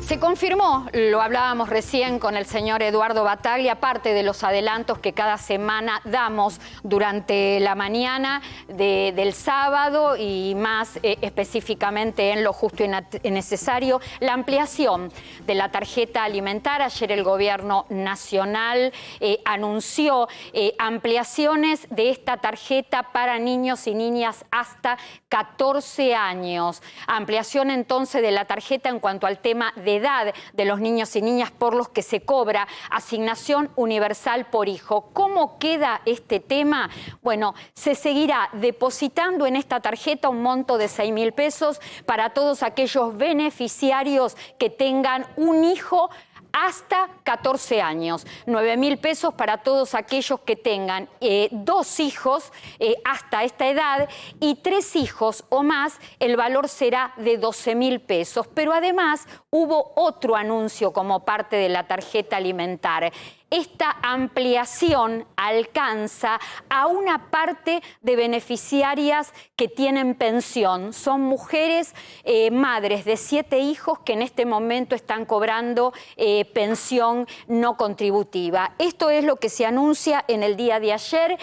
Se confirmó, lo hablábamos recién con el señor Eduardo Battaglia, parte de los adelantos que cada semana damos durante la mañana del sábado y más específicamente en lo justo y necesario, la ampliación de la tarjeta alimentaria. Ayer el gobierno nacional anunció ampliaciones de esta tarjeta para niños y niñas hasta 14 años. Ampliación entonces de la tarjeta en cuanto al tema de edad de los niños y niñas por los que se cobra asignación universal por hijo. ¿Cómo queda este tema? Bueno, se seguirá depositando en esta tarjeta un monto de 6.000 pesos para todos aquellos beneficiarios que tengan un hijo hasta 14 años, 9.000 pesos para todos aquellos que tengan 2 hijos hasta esta edad y 3 hijos o más, el valor será de 12.000 pesos. Pero además hubo otro anuncio como parte de la tarjeta alimentaria. Esta ampliación alcanza a una parte de beneficiarias que tienen pensión. Son mujeres, madres de 7 hijos que en este momento están cobrando pensión no contributiva. Esto es lo que se anuncia en el día de ayer.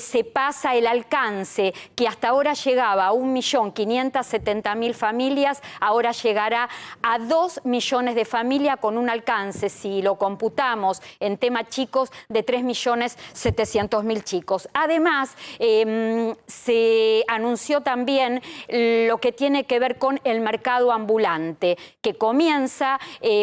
Se pasa el alcance que hasta ahora llegaba a 1.570.000 familias, ahora llegará a 2 millones de familias con un alcance, si lo computamos en tema chicos, de 3.700.000 chicos. Además, se anunció también lo que tiene que ver con el mercado ambulante, que comienza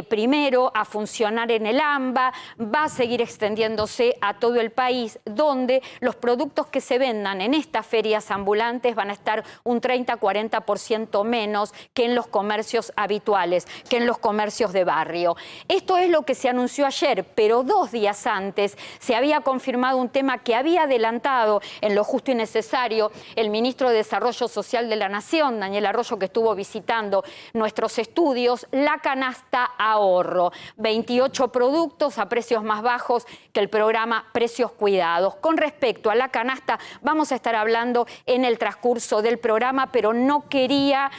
primero a funcionar en el AMBA, va a seguir extendiéndose a todo el país, donde los productos que se vendan en estas ferias ambulantes van a estar un 30-40% menos que en los comercios habituales, que en los comercios de barrio. Esto es lo que se anunció ayer, pero 2 días antes se había confirmado un tema que había adelantado en lo justo y necesario el ministro de Desarrollo Social de la Nación, Daniel Arroyo, que estuvo visitando nuestros estudios, la canasta ahorro. 28 productos a precios más bajos que el programa Precios Cuidados. Con respecto a la canasta, vamos a estar hablando en el transcurso del programa, pero no quería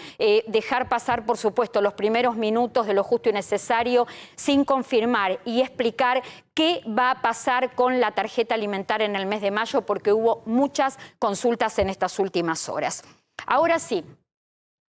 dejar pasar, por supuesto, los primeros minutos de lo justo y necesario sin confirmar y explicar qué va a pasar con la tarjeta alimentaria en el mes de mayo, porque hubo muchas consultas en estas últimas horas. Ahora sí,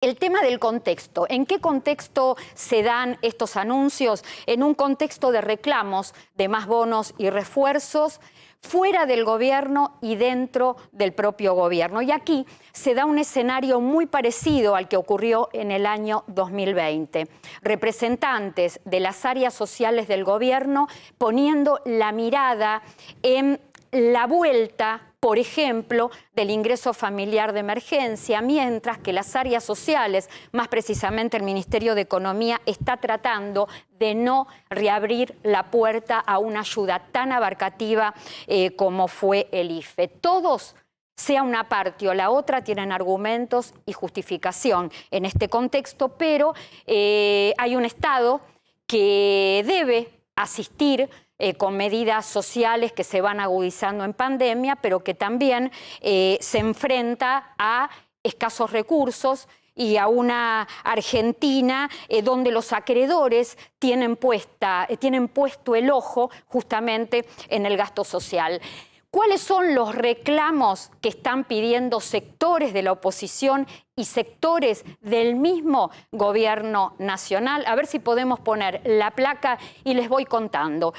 el tema del contexto. ¿En qué contexto se dan estos anuncios? En un contexto de reclamos de más bonos y refuerzos fuera del gobierno y dentro del propio gobierno. Y aquí se da un escenario muy parecido al que ocurrió en el año 2020. Representantes de las áreas sociales del gobierno poniendo la mirada en la vuelta, por ejemplo, del ingreso familiar de emergencia, mientras que las áreas sociales, más precisamente el Ministerio de Economía, está tratando de no reabrir la puerta a una ayuda tan abarcativa como fue el IFE. Todos, sea una parte o la otra, tienen argumentos y justificación en este contexto, pero hay un Estado que debe asistir con medidas sociales que se van agudizando en pandemia, pero que también se enfrenta a escasos recursos y a una Argentina donde los acreedores tienen puesto el ojo justamente en el gasto social. ¿Cuáles son los reclamos que están pidiendo sectores de la oposición y sectores del mismo gobierno nacional? A ver si podemos poner la placa y les voy contando.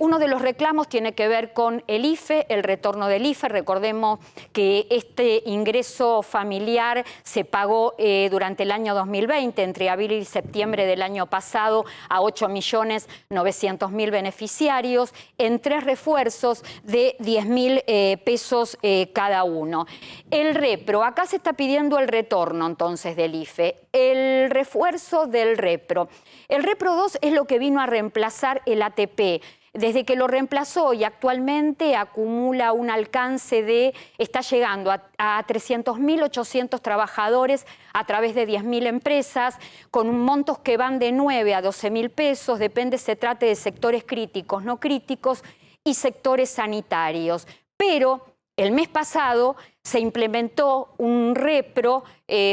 Uno de los reclamos tiene que ver con el IFE, el retorno del IFE. Recordemos que este ingreso familiar se pagó durante el año 2020, entre abril y septiembre del año pasado, a 8.900.000 beneficiarios, en 3 refuerzos de 10.000 pesos cada uno. El repro, acá se está pidiendo el retorno entonces del IFE, el refuerzo del repro. El repro 2 es lo que vino a reemplazar el ATP. Desde que lo reemplazó y actualmente acumula un alcance de, está llegando a 300.800 trabajadores a través de 10.000 empresas, con montos que van de 9 a 12.000 pesos, depende se trate de sectores críticos, no críticos y sectores sanitarios. Pero el mes pasado se implementó un repro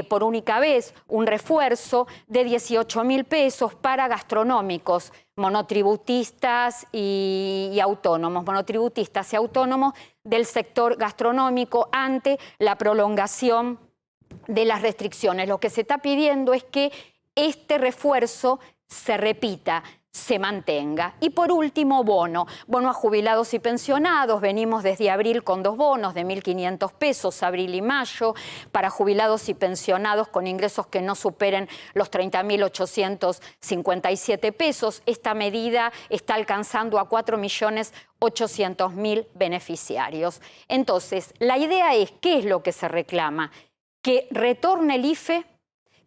por única vez, un refuerzo de 18.000 pesos para gastronómicos, monotributistas y autónomos, monotributistas y autónomos del sector gastronómico ante la prolongación de las restricciones. Lo que se está pidiendo es que este refuerzo se repita, se mantenga. Y por último, bono a jubilados y pensionados. Venimos desde abril con 2 bonos de 1.500 pesos, abril y mayo, para jubilados y pensionados con ingresos que no superen los 30.857 pesos. Esta medida está alcanzando a 4.800.000 beneficiarios. Entonces, la idea es, ¿qué es lo que se reclama? Que retorne el IFE,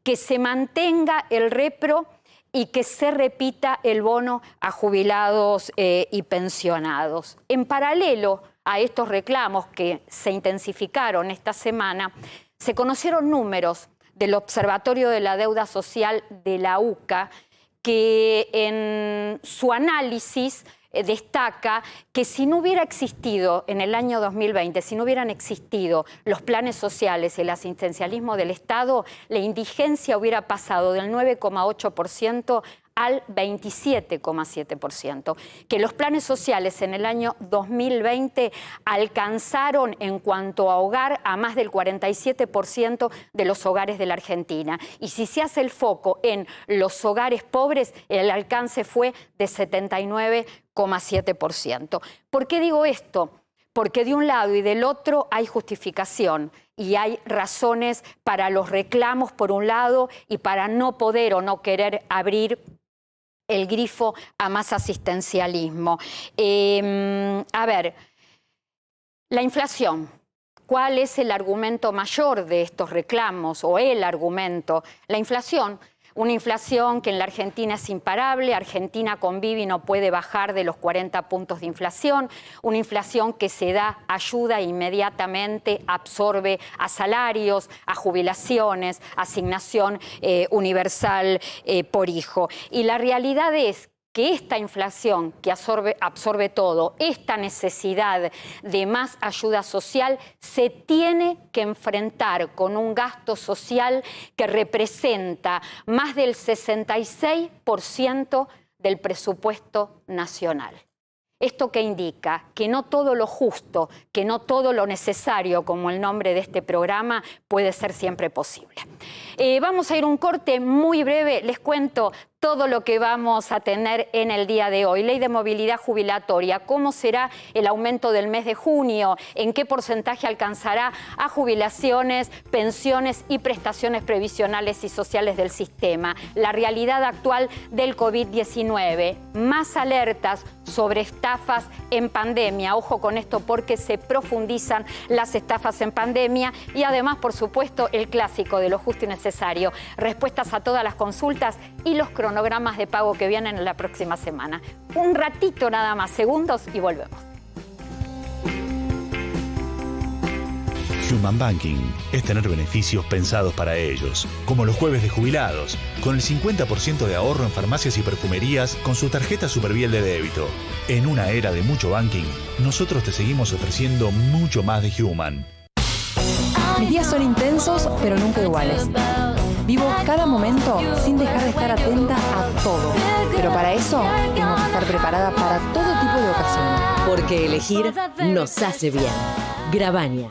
que se mantenga el repro y que se repita el bono a jubilados y pensionados. En paralelo a estos reclamos que se intensificaron esta semana, se conocieron números del Observatorio de la Deuda Social de la UCA, que en su análisis destaca que si no hubiera existido en el año 2020, si no hubieran existido los planes sociales y el asistencialismo del Estado, la indigencia hubiera pasado del 9,8% al 27,7%, que los planes sociales en el año 2020 alcanzaron en cuanto a hogar a más del 47% de los hogares de la Argentina. Y si se hace el foco en los hogares pobres, el alcance fue de 79,7%. ¿Por qué digo esto? Porque de un lado y del otro hay justificación y hay razones para los reclamos por un lado y para no poder o no querer abrir el grifo a más asistencialismo. A ver, la inflación. ¿Cuál es el argumento mayor de estos reclamos o el argumento? La inflación. Una inflación que en la Argentina es imparable. Argentina convive y no puede bajar de los 40 puntos de inflación. Una inflación que se da ayuda e inmediatamente absorbe a salarios, a jubilaciones, asignación universal por hijo. Y la realidad es que esta inflación que absorbe todo, esta necesidad de más ayuda social, se tiene que enfrentar con un gasto social que representa más del 66% del presupuesto nacional. ¿Esto qué indica? Que no todo lo justo, que no todo lo necesario, como el nombre de este programa, puede ser siempre posible. Vamos a ir a un corte muy breve. Les cuento todo lo que vamos a tener en el día de hoy. Ley de movilidad jubilatoria, cómo será el aumento del mes de junio, en qué porcentaje alcanzará a jubilaciones, pensiones y prestaciones previsionales y sociales del sistema, la realidad actual del COVID-19, más alertas sobre estafas en pandemia. Ojo con esto porque se profundizan las estafas en pandemia y además, por supuesto, el clásico de lo justo y necesario, respuestas a todas las consultas y los cronogramas de pago que vienen en la próxima semana. Un ratito nada más, segundos y volvemos. Human Banking es tener beneficios pensados para ellos, como los jueves de jubilados, con el 50% de ahorro en farmacias y perfumerías con su tarjeta Superviel de débito. En una era de mucho banking, nosotros te seguimos ofreciendo mucho más de Human. Mis días son intensos, pero nunca iguales. Vivo cada momento sin dejar de estar atenta a todo. Pero para eso, tengo que estar preparada para todo tipo de ocasiones. Porque elegir nos hace bien. Gravaña.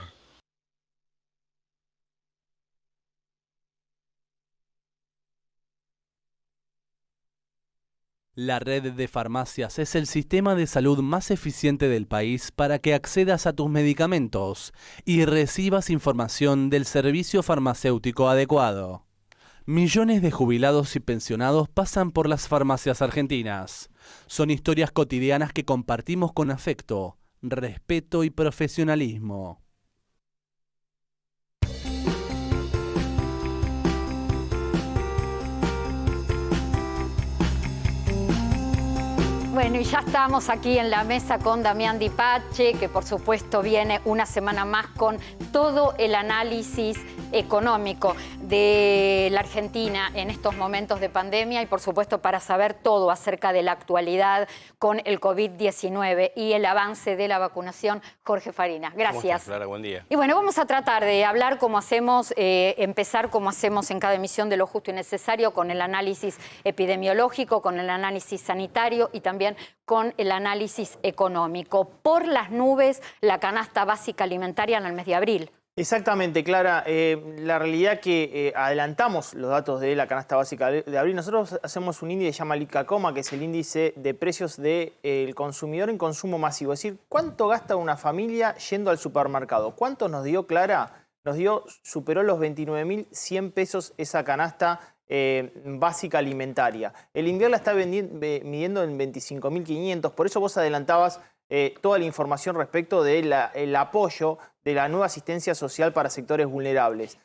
La red de farmacias es el sistema de salud más eficiente del país para que accedas a tus medicamentos y recibas información del servicio farmacéutico adecuado. Millones de jubilados y pensionados pasan por las farmacias argentinas. Son historias cotidianas que compartimos con afecto, respeto y profesionalismo. Bueno, y ya estamos aquí en la mesa con Damián Di Pace, que por supuesto viene una semana más con todo el análisis económico de la Argentina en estos momentos de pandemia y, por supuesto, para saber todo acerca de la actualidad con el COVID-19 y el avance de la vacunación, Jorge Farinas. Gracias. ¿Cómo estás, Clara? Buen día. Y bueno, vamos a tratar de hablar como hacemos, empezar como hacemos en cada emisión de Lo Justo y Necesario, con el análisis epidemiológico, con el análisis sanitario y también con el análisis económico. Por las nubes, la canasta básica alimentaria en el mes de abril. Exactamente, Clara. La realidad que adelantamos los datos de la canasta básica de abril. Nosotros hacemos un índice que se llama ICACOMA, que es el índice de precios del consumidor en consumo masivo. Es decir, ¿cuánto gasta una familia yendo al supermercado? ¿Cuánto nos dio, Clara? Superó los 29.100 pesos esa canasta básica alimentaria. El INDER la está midiendo en 25.500, por eso vos adelantabas toda la información respecto del apoyo de la nueva asistencia social para sectores vulnerables.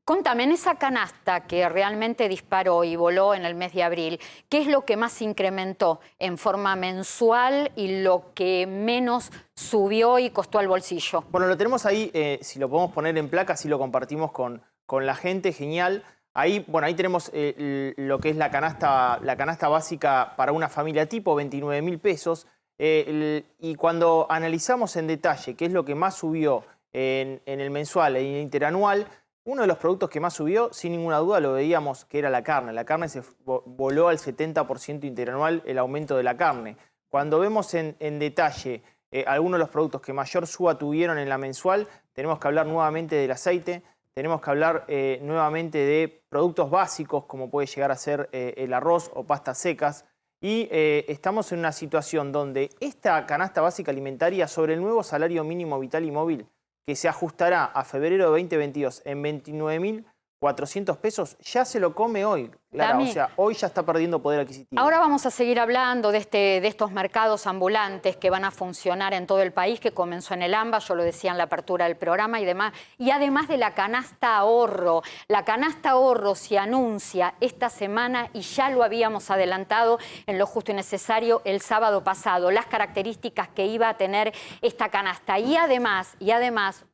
Contame, en esa canasta que realmente disparó y voló en el mes de abril, ¿qué es lo que más incrementó en forma mensual y lo que menos subió y costó al bolsillo? Bueno, lo tenemos ahí, si lo podemos poner en placa, si lo compartimos con la gente, genial. Ahí, bueno, ahí tenemos lo que es la canasta básica para una familia tipo, 29.000 pesos. Y cuando analizamos en detalle qué es lo que más subió en el mensual y en el interanual, uno de los productos que más subió, sin ninguna duda, lo veíamos que era la carne. La carne se voló al 70% interanual el aumento de la carne. Cuando vemos en detalle algunos de los productos que mayor suba tuvieron en la mensual, tenemos que hablar nuevamente del aceite, tenemos que hablar nuevamente de productos básicos como puede llegar a ser el arroz o pastas secas. Y estamos en una situación donde esta canasta básica alimentaria sobre el nuevo salario mínimo vital y móvil, que se ajustará a febrero de 2022 en 29.400 pesos, ya se lo come hoy, Clara. O sea, hoy ya está perdiendo poder adquisitivo. Ahora vamos a seguir hablando de estos mercados ambulantes que van a funcionar en todo el país, que comenzó en el AMBA, yo lo decía en la apertura del programa y demás. Y además de la canasta ahorro. La canasta ahorro se anuncia esta semana y ya lo habíamos adelantado en Lo Justo y Necesario el sábado pasado, las características que iba a tener esta canasta. Y además,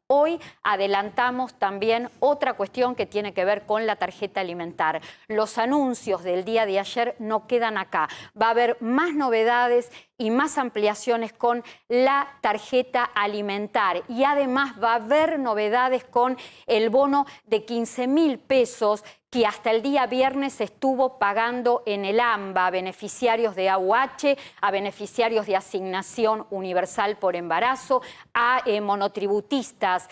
hoy adelantamos también otra cuestión que tiene que ver con la tarjeta alimentar. Los anuncios del día de ayer no quedan acá. Va a haber más novedades y más ampliaciones con la tarjeta alimentar. Y además va a haber novedades con el bono de 15.000 pesos que hasta el día viernes se estuvo pagando en el AMBA a beneficiarios de AUH, a beneficiarios de asignación universal por embarazo, a monotributistas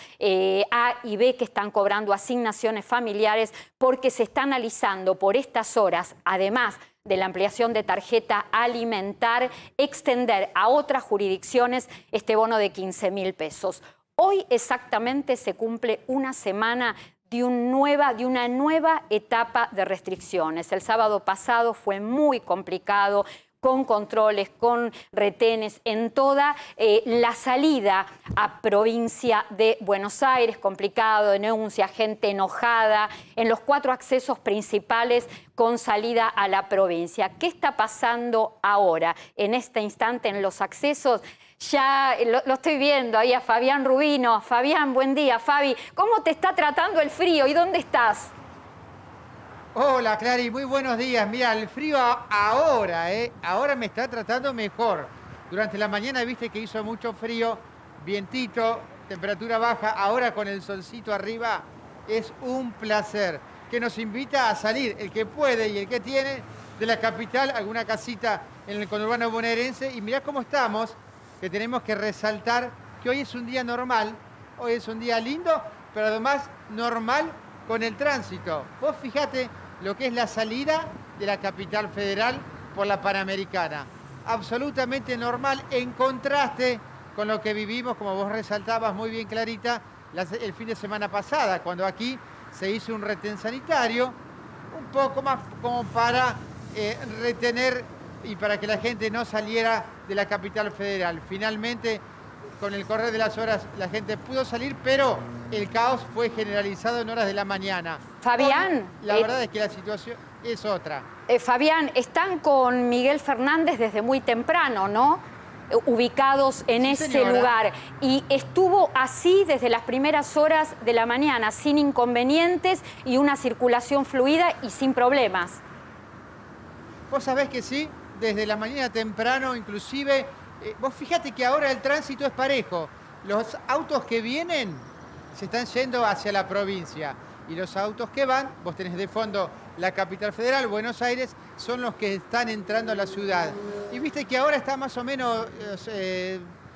A y B que están cobrando asignaciones familiares, porque se está analizando por estas horas, además de la ampliación de tarjeta alimentar, extender a otras jurisdicciones este bono de 15.000 pesos. Hoy exactamente se cumple una semana de una nueva etapa de restricciones. El sábado pasado fue muy complicado, con controles, con retenes en toda la salida a provincia de Buenos Aires, complicado, denuncia, gente enojada, en los 4 accesos principales con salida a la provincia. ¿Qué está pasando ahora, en este instante, en los accesos? Ya lo estoy viendo ahí a Fabián Rubino. Fabián, buen día. Fabi, ¿cómo te está tratando el frío y dónde estás? Hola, Clary, muy buenos días. Mira, el frío ahora, ahora me está tratando mejor. Durante la mañana viste que hizo mucho frío, vientito, temperatura baja. Ahora con el solcito arriba es un placer. Que nos invita a salir, el que puede y el que tiene, de la capital, alguna casita en el conurbano bonaerense. Y mirá cómo estamos, que tenemos que resaltar que hoy es un día normal, hoy es un día lindo, pero además normal con el tránsito. Vos fijate lo que es la salida de la capital federal por la Panamericana. Absolutamente normal, en contraste con lo que vivimos, como vos resaltabas muy bien, Clarita, el fin de semana pasada, cuando aquí se hizo un retén sanitario, un poco más como para retener y para que la gente no saliera de la capital federal. Finalmente, con el correr de las horas, la gente pudo salir, pero el caos fue generalizado en horas de la mañana. Fabián. Hoy, la verdad es que la situación es otra. Fabián, están con Miguel Fernández desde muy temprano, ¿no? ubicados en ese señora. lugar. Y estuvo así desde las primeras horas de la mañana, sin inconvenientes y una circulación fluida y sin problemas. Vos sabés que sí, desde la mañana temprano, inclusive, vos fíjate que ahora el tránsito es parejo. Los autos que vienen se están yendo hacia la provincia y los autos que van, vos tenés de fondo la capital federal, Buenos Aires, son los que están entrando a la ciudad. Y viste que ahora está más o menos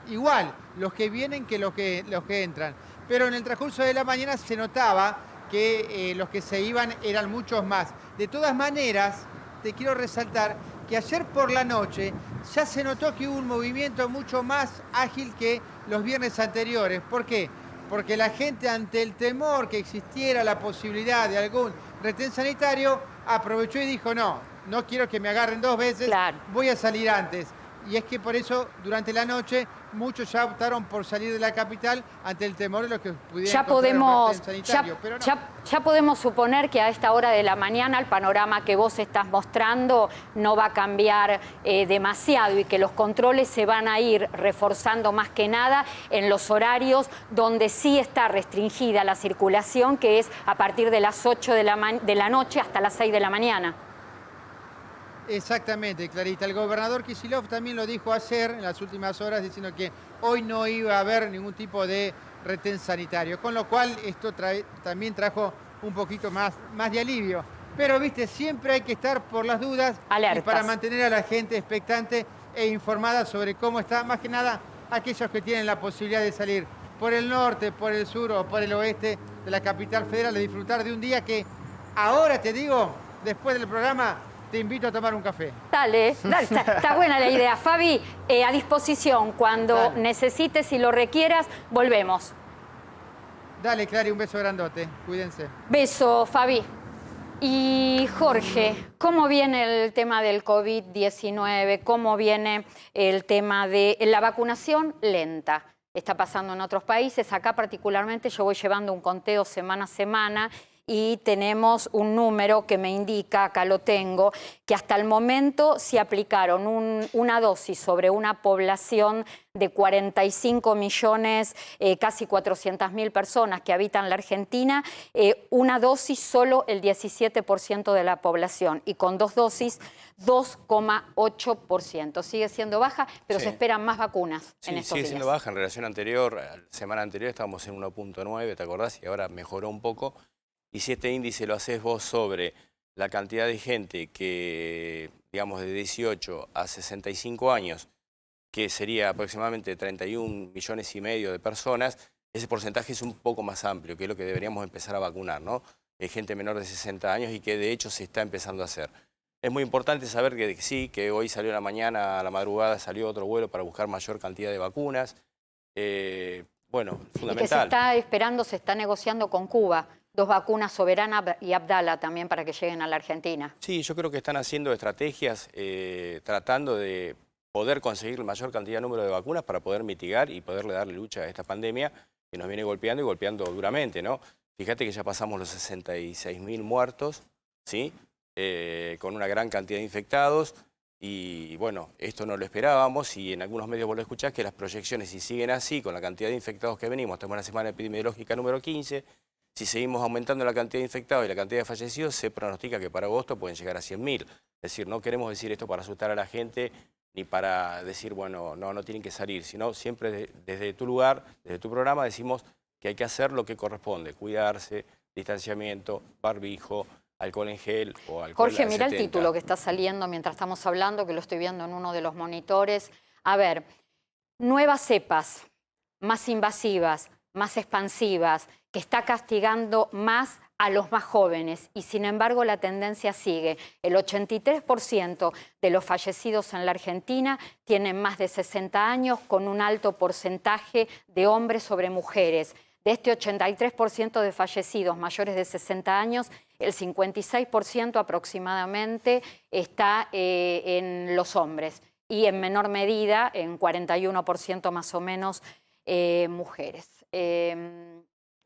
igual los que vienen que los que entran. Pero en el transcurso de la mañana se notaba que los que se iban eran muchos más. De todas maneras, te quiero resaltar que ayer por la noche ya se notó que hubo un movimiento mucho más ágil que los viernes anteriores. ¿Por qué? Porque la gente, ante el temor que existiera la posibilidad de algún retén sanitario, aprovechó y dijo, no quiero que me agarren 2 veces, Claro. voy a salir antes. Y es que por eso, durante la noche, muchos ya optaron por salir de la capital ante el temor de lo que pudiera Ya encontrar podemos, un retén sanitario. Pero no. ya podemos suponer que a esta hora de la mañana el panorama que vos estás mostrando no va a cambiar demasiado y que los controles se van a ir reforzando más que nada en los horarios donde sí está restringida la circulación, que es a partir de las 8 de la noche hasta las 6 de la mañana. Exactamente, Clarita. El gobernador Kicillof también lo dijo ayer, en las últimas horas, diciendo que hoy no iba a haber ningún tipo de retén sanitario, con lo cual esto también trajo un poquito más de alivio. Pero, viste, siempre hay que estar por las dudas Alertas. y para mantener a la gente expectante e informada sobre cómo está, más que nada aquellos que tienen la posibilidad de salir por el norte, por el sur o por el oeste de la capital federal, de disfrutar de un día que ahora te digo, después del programa, te invito a tomar un café. Dale, está buena la idea. Fabi, a disposición, cuando Dale. necesites y lo requieras, volvemos. Dale, Clary, un beso grandote. Cuídense. Beso, Fabi. Y Jorge, ¿cómo viene el tema del COVID-19? ¿Cómo viene el tema de la vacunación lenta? Está pasando en otros países. Acá particularmente yo voy llevando un conteo semana a semana y tenemos un número que me indica, acá lo tengo, que hasta el momento se aplicaron una dosis sobre una población de 45 millones, casi 400.000 personas que habitan la Argentina, una dosis solo el 17% de la población y con 2 dosis 2,8%. Sigue siendo baja, pero Sí. se esperan más vacunas Sí, en estos sigue días. siendo baja en relación anterior. La semana anterior estábamos en 1,9, ¿te acordás? Y ahora mejoró un poco. Y si este índice lo haces vos sobre la cantidad de gente que, digamos, de 18 a 65 años, que sería aproximadamente 31,5 millones de personas, ese porcentaje es un poco más amplio, que es lo que deberíamos empezar a vacunar, ¿no? Gente menor de 60 años y que de hecho se está empezando a hacer. Es muy importante saber que sí, que hoy salió a la mañana, a la madrugada salió otro vuelo para buscar mayor cantidad de vacunas. Bueno, Y fundamental. que se está esperando, se está negociando con Cuba 2 vacunas, Soberana y Abdala, también para que lleguen a la Argentina. Sí, yo creo que están haciendo estrategias tratando de poder conseguir la mayor cantidad de número de vacunas para poder mitigar y poderle darle lucha a esta pandemia que nos viene golpeando y golpeando duramente, ¿no? Fíjate que ya pasamos los 66.000 muertos, ¿sí? Con una gran cantidad de infectados y bueno, esto no lo esperábamos y en algunos medios vos lo escuchás que las proyecciones, si siguen así, con la cantidad de infectados que venimos, estamos en la semana epidemiológica número 15, si seguimos aumentando la cantidad de infectados y la cantidad de fallecidos, se pronostica que para agosto pueden llegar a 100.000. Es decir, no queremos decir esto para asustar a la gente ni para decir, bueno, no tienen que salir, sino siempre desde tu lugar, desde tu programa, decimos que hay que hacer lo que corresponde, cuidarse, distanciamiento, barbijo, alcohol en gel o alcohol Jorge, al mira el 70. título que está saliendo mientras estamos hablando, que lo estoy viendo en uno de los monitores. A ver, nuevas cepas, más invasivas, más expansivas, que está castigando más a los más jóvenes y sin embargo la tendencia sigue. El 83% de los fallecidos en la Argentina tienen más de 60 años con un alto porcentaje de hombres sobre mujeres. De este 83% de fallecidos mayores de 60 años, el 56% aproximadamente está en los hombres y en menor medida, en 41% más o menos, mujeres.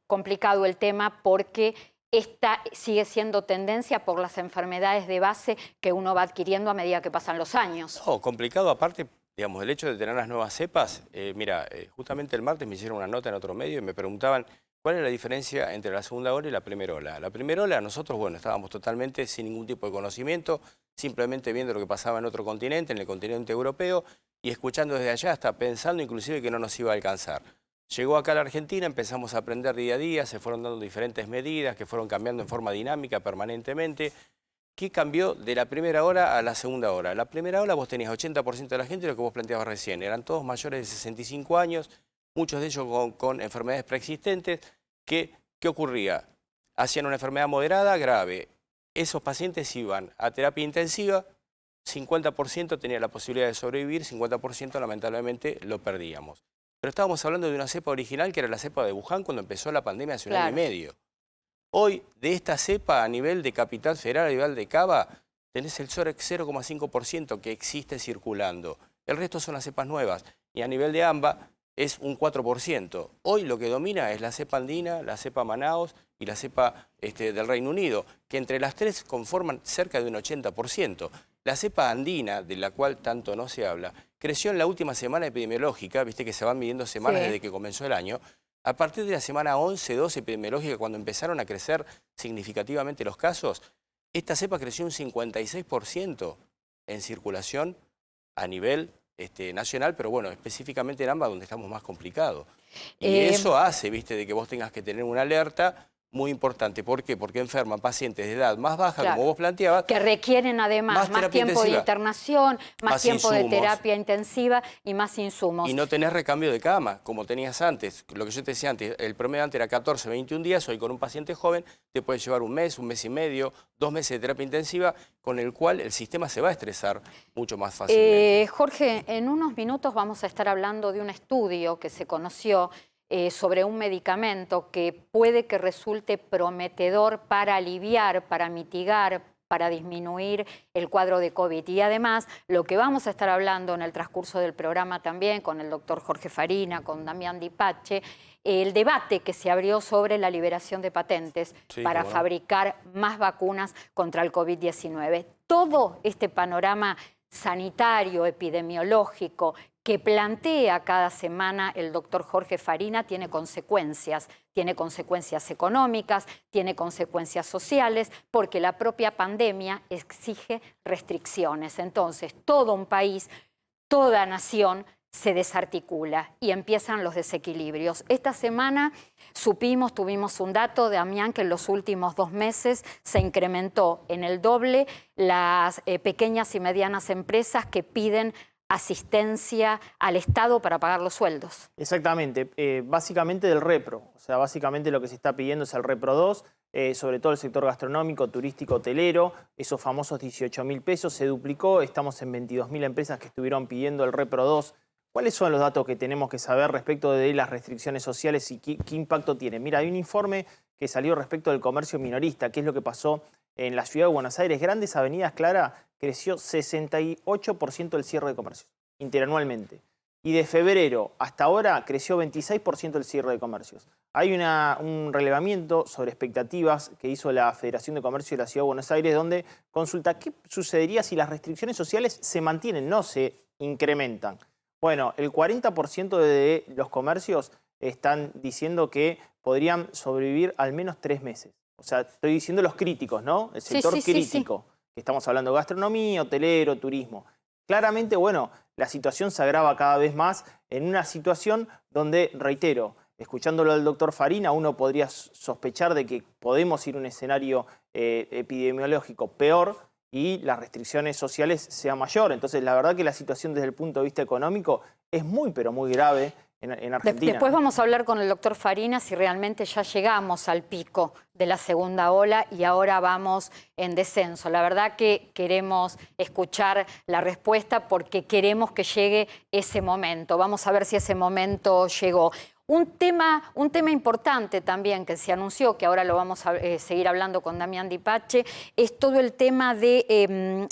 Complicado el tema porque esta sigue siendo tendencia por las enfermedades de base que uno va adquiriendo a medida que pasan los años. No, complicado aparte digamos, el hecho de tener las nuevas cepas, mira, justamente el martes me hicieron una nota en otro medio y me preguntaban cuál es la diferencia entre la segunda ola y la primera ola. La primera ola nosotros, bueno, estábamos totalmente sin ningún tipo de conocimiento, simplemente viendo lo que pasaba en otro continente, en el continente europeo, y escuchando desde allá, hasta pensando inclusive que no nos iba a alcanzar. Llegó acá a la Argentina, empezamos a aprender día a día, se fueron dando diferentes medidas que fueron cambiando en forma dinámica permanentemente. ¿Qué cambió de la primera hora a la segunda hora? La primera hora vos tenías 80% de la gente, lo que vos planteabas recién, eran todos mayores de 65 años, muchos de ellos con enfermedades preexistentes. ¿Qué ocurría? Hacían una enfermedad moderada, grave. Esos pacientes iban a terapia intensiva, 50% tenía la posibilidad de sobrevivir, 50% lamentablemente lo perdíamos. Pero estábamos hablando de una cepa original que era la cepa de Wuhan cuando empezó la pandemia hace un año y medio. Hoy, de esta cepa a nivel de Capital Federal, a nivel de Cava, tenés el 0,5% que existe circulando. El resto son las cepas nuevas. Y a nivel de AMBA es un 4%. Hoy lo que domina es la cepa andina, la cepa Manaos y la cepa del Reino Unido, que entre las tres conforman cerca de un 80%. La cepa andina, de la cual tanto no se habla, creció en la última semana epidemiológica, viste que se van midiendo semanas desde que comenzó el año. A partir de la semana 11, 12 epidemiológica, cuando empezaron a crecer significativamente los casos, esta cepa creció un 56% en circulación a nivel nacional, pero bueno, específicamente en AMBA, donde estamos más complicados. Y eso hace, viste, de que vos tengas que tener una alerta muy importante. ¿Por qué? Porque enferman pacientes de edad más baja, como vos planteabas. Que requieren además más tiempo de internación, más tiempo de terapia intensiva y más insumos. Y no tenés recambio de cama, como tenías antes. Lo que yo te decía antes, el promedio antes era 14, 21 días, hoy con un paciente joven te puede llevar un mes y medio, 2 meses de terapia intensiva, con el cual el sistema se va a estresar mucho más fácilmente. Jorge, en unos minutos vamos a estar hablando de un estudio que se conoció sobre un medicamento que puede que resulte prometedor para aliviar, para mitigar, para disminuir el cuadro de COVID. Y además, lo que vamos a estar hablando en el transcurso del programa también con el doctor Jorge Farina, con Damián Di Pace, el debate que se abrió sobre la liberación de patentes para fabricar más vacunas contra el COVID-19. Todo este panorama sanitario, epidemiológico, que plantea cada semana el doctor Jorge Farina tiene consecuencias económicas, tiene consecuencias sociales, porque la propia pandemia exige restricciones. Entonces, todo un país, toda nación se desarticula y empiezan los desequilibrios. Esta semana tuvimos un dato, Damián, que en los últimos 2 meses se incrementó en el doble las pequeñas y medianas empresas que piden asistencia al Estado para pagar los sueldos. Exactamente, básicamente del repro, o sea, básicamente lo que se está pidiendo es el repro 2, sobre todo el sector gastronómico, turístico, hotelero, esos famosos 18.000 pesos, se duplicó, estamos en 22.000 empresas que estuvieron pidiendo el repro 2. ¿Cuáles son los datos que tenemos que saber respecto de las restricciones sociales y qué impacto tiene? Mira, hay un informe que salió respecto del comercio minorista, qué es lo que pasó en la ciudad de Buenos Aires. Grandes avenidas, Clara, creció 68% el cierre de comercios, interanualmente. Y de febrero hasta ahora creció 26% el cierre de comercios. Hay un relevamiento sobre expectativas que hizo la Federación de Comercio de la Ciudad de Buenos Aires, donde consulta qué sucedería si las restricciones sociales se mantienen, no se incrementan. Bueno, el 40% de los comercios están diciendo que podrían sobrevivir al menos 3 meses. O sea, estoy diciendo los críticos, ¿no? El sector crítico. Que estamos hablando de gastronomía, hotelero, turismo. Claramente, bueno, la situación se agrava cada vez más en una situación donde, reitero, escuchándolo al doctor Farina, uno podría sospechar de que podemos ir a un escenario epidemiológico peor y las restricciones sociales sean mayor. Entonces, la verdad que la situación desde el punto de vista económico es muy, pero muy grave en Argentina. Después vamos a hablar con el doctor Farina si realmente ya llegamos al pico de la segunda ola y ahora vamos en descenso. La verdad que queremos escuchar la respuesta porque queremos que llegue ese momento. Vamos a ver si ese momento llegó. Un tema importante también que se anunció, que ahora lo vamos a seguir hablando con Damián Di Pace, es todo el tema de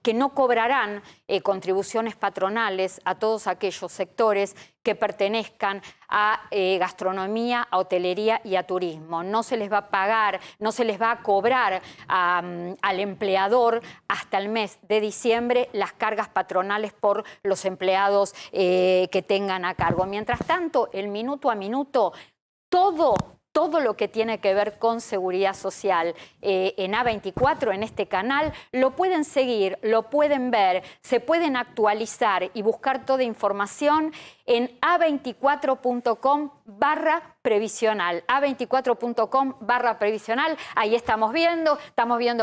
que no cobrarán contribuciones patronales a todos aquellos sectores que pertenezcan a gastronomía, a hotelería y a turismo. No se les va a pagar, no se les va a cobrar al empleador hasta el mes de diciembre las cargas patronales por los empleados que tengan a cargo. Mientras tanto, el minuto a minuto, todo lo que tiene que ver con seguridad social en A24, en este canal, lo pueden seguir, lo pueden ver, se pueden actualizar y buscar toda información en a24.com/previsional. a24.com/previsional. Ahí estamos viendo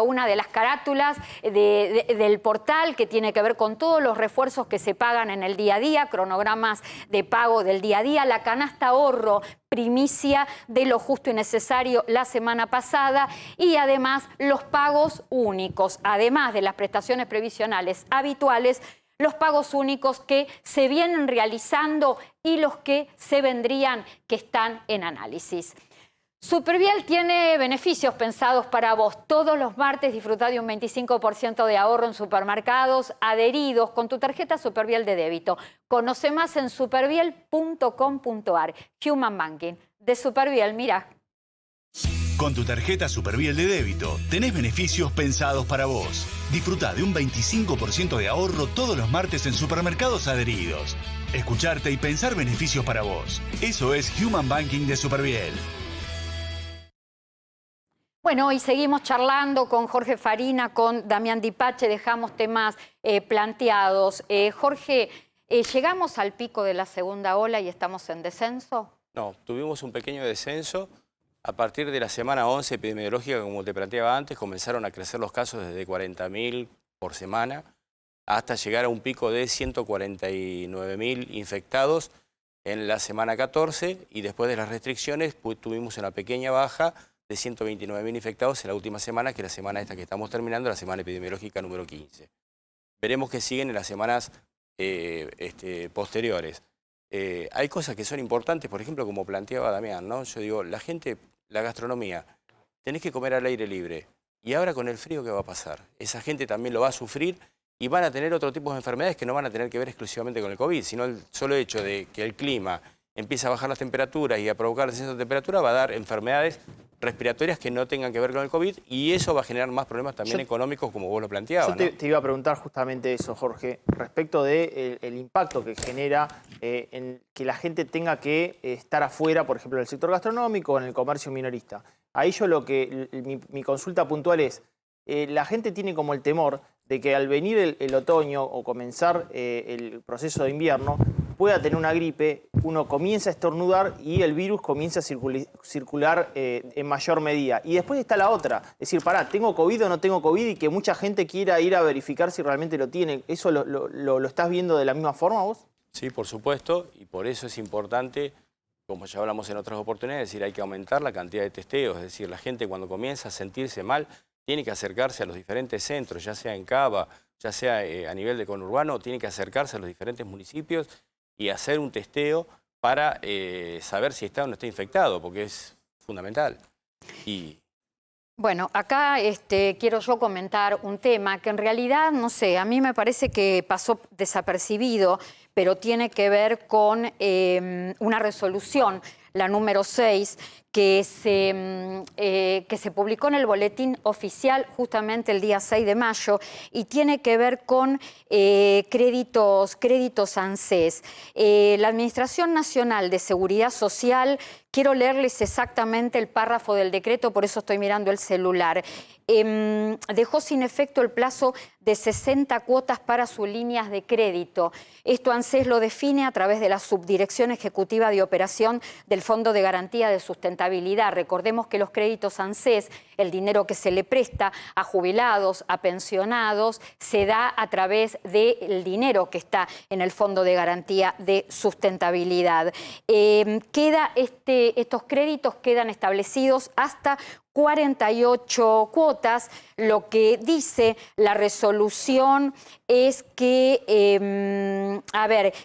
una de las carátulas del portal que tiene que ver con todos los refuerzos que se pagan en el día a día, cronogramas de pago del día a día, la canasta ahorro, primicia de lo justo y necesario la semana pasada, y además los pagos únicos, además de las prestaciones previsionales habituales, los pagos únicos que se vienen realizando y los que se vendrían, que están en análisis. Superviel tiene beneficios pensados para vos. Todos los martes disfrutá de un 25% de ahorro en supermercados adheridos con tu tarjeta Superviel de débito. Conoce más en superviel.com.ar. Human Banking de Superviel, mira. Con tu tarjeta Superviel de débito tenés beneficios pensados para vos. Disfrutá de un 25% de ahorro todos los martes en supermercados adheridos. Escucharte y pensar beneficios para vos. Eso es Human Banking de Superviel. Bueno, hoy seguimos charlando con Jorge Farina, con Damián Dipache, dejamos temas planteados. Jorge, ¿llegamos al pico de la segunda ola y estamos en descenso? No, tuvimos un pequeño descenso. A partir de la semana 11 epidemiológica, como te planteaba antes, comenzaron a crecer los casos desde 40.000 por semana hasta llegar a un pico de 149.000 infectados en la semana 14, y después de las restricciones pues, tuvimos una pequeña baja de 129.000 infectados en la última semana, que es la semana esta que estamos terminando, la semana epidemiológica número 15. Veremos qué siguen en las semanas posteriores. Hay cosas que son importantes, por ejemplo, como planteaba Damián, ¿no? Yo digo, la gente, la gastronomía, tenés que comer al aire libre. Y ahora con el frío, ¿qué va a pasar? Esa gente también lo va a sufrir y van a tener otro tipo de enfermedades que no van a tener que ver exclusivamente con el COVID, sino el solo hecho de que el clima empieza a bajar las temperaturas y a provocar descenso de temperatura va a dar enfermedades respiratorias que no tengan que ver con el COVID, y eso va a generar más problemas también económicos, como vos lo planteabas. Yo te iba a preguntar justamente eso, Jorge, respecto del impacto que genera en que la gente tenga que estar afuera, por ejemplo, en el sector gastronómico o en el comercio minorista. Ahí yo mi consulta puntual es, la gente tiene como el temor de que al venir el otoño o comenzar el proceso de invierno, pueda tener una gripe, uno comienza a estornudar y el virus comienza a circular en mayor medida. Y después está la otra, es decir, pará, ¿tengo COVID o no tengo COVID? Y que mucha gente quiera ir a verificar si realmente lo tiene. ¿Eso lo estás viendo de la misma forma vos? Sí, por supuesto, y por eso es importante, como ya hablamos en otras oportunidades, es decir, hay que aumentar la cantidad de testeos. Es decir, la gente cuando comienza a sentirse mal tiene que acercarse a los diferentes centros, ya sea en Cava, ya sea a nivel de conurbano, tiene que acercarse a los diferentes municipios y hacer un testeo para saber si está o no está infectado, porque es fundamental. Bueno, acá quiero yo comentar un tema que en realidad, no sé, a mí me parece que pasó desapercibido, pero tiene que ver con una resolución, la número 6, que se publicó en el boletín oficial justamente el día 6 de mayo y tiene que ver con créditos ANSES. La Administración Nacional de Seguridad Social, quiero leerles exactamente el párrafo del decreto, por eso estoy mirando el celular. Dejó sin efecto el plazo de 60 cuotas para sus líneas de crédito. Esto ANSES lo define a través de la Subdirección Ejecutiva de Operación del Fondo de Garantía de Sustentabilidad. Recordemos que los créditos ANSES, el dinero que se le presta a jubilados, a pensionados, se da a través del dinero que está en el Fondo de Garantía de Sustentabilidad. Estos créditos quedan establecidos hasta 48 cuotas. Lo que dice la resolución es que,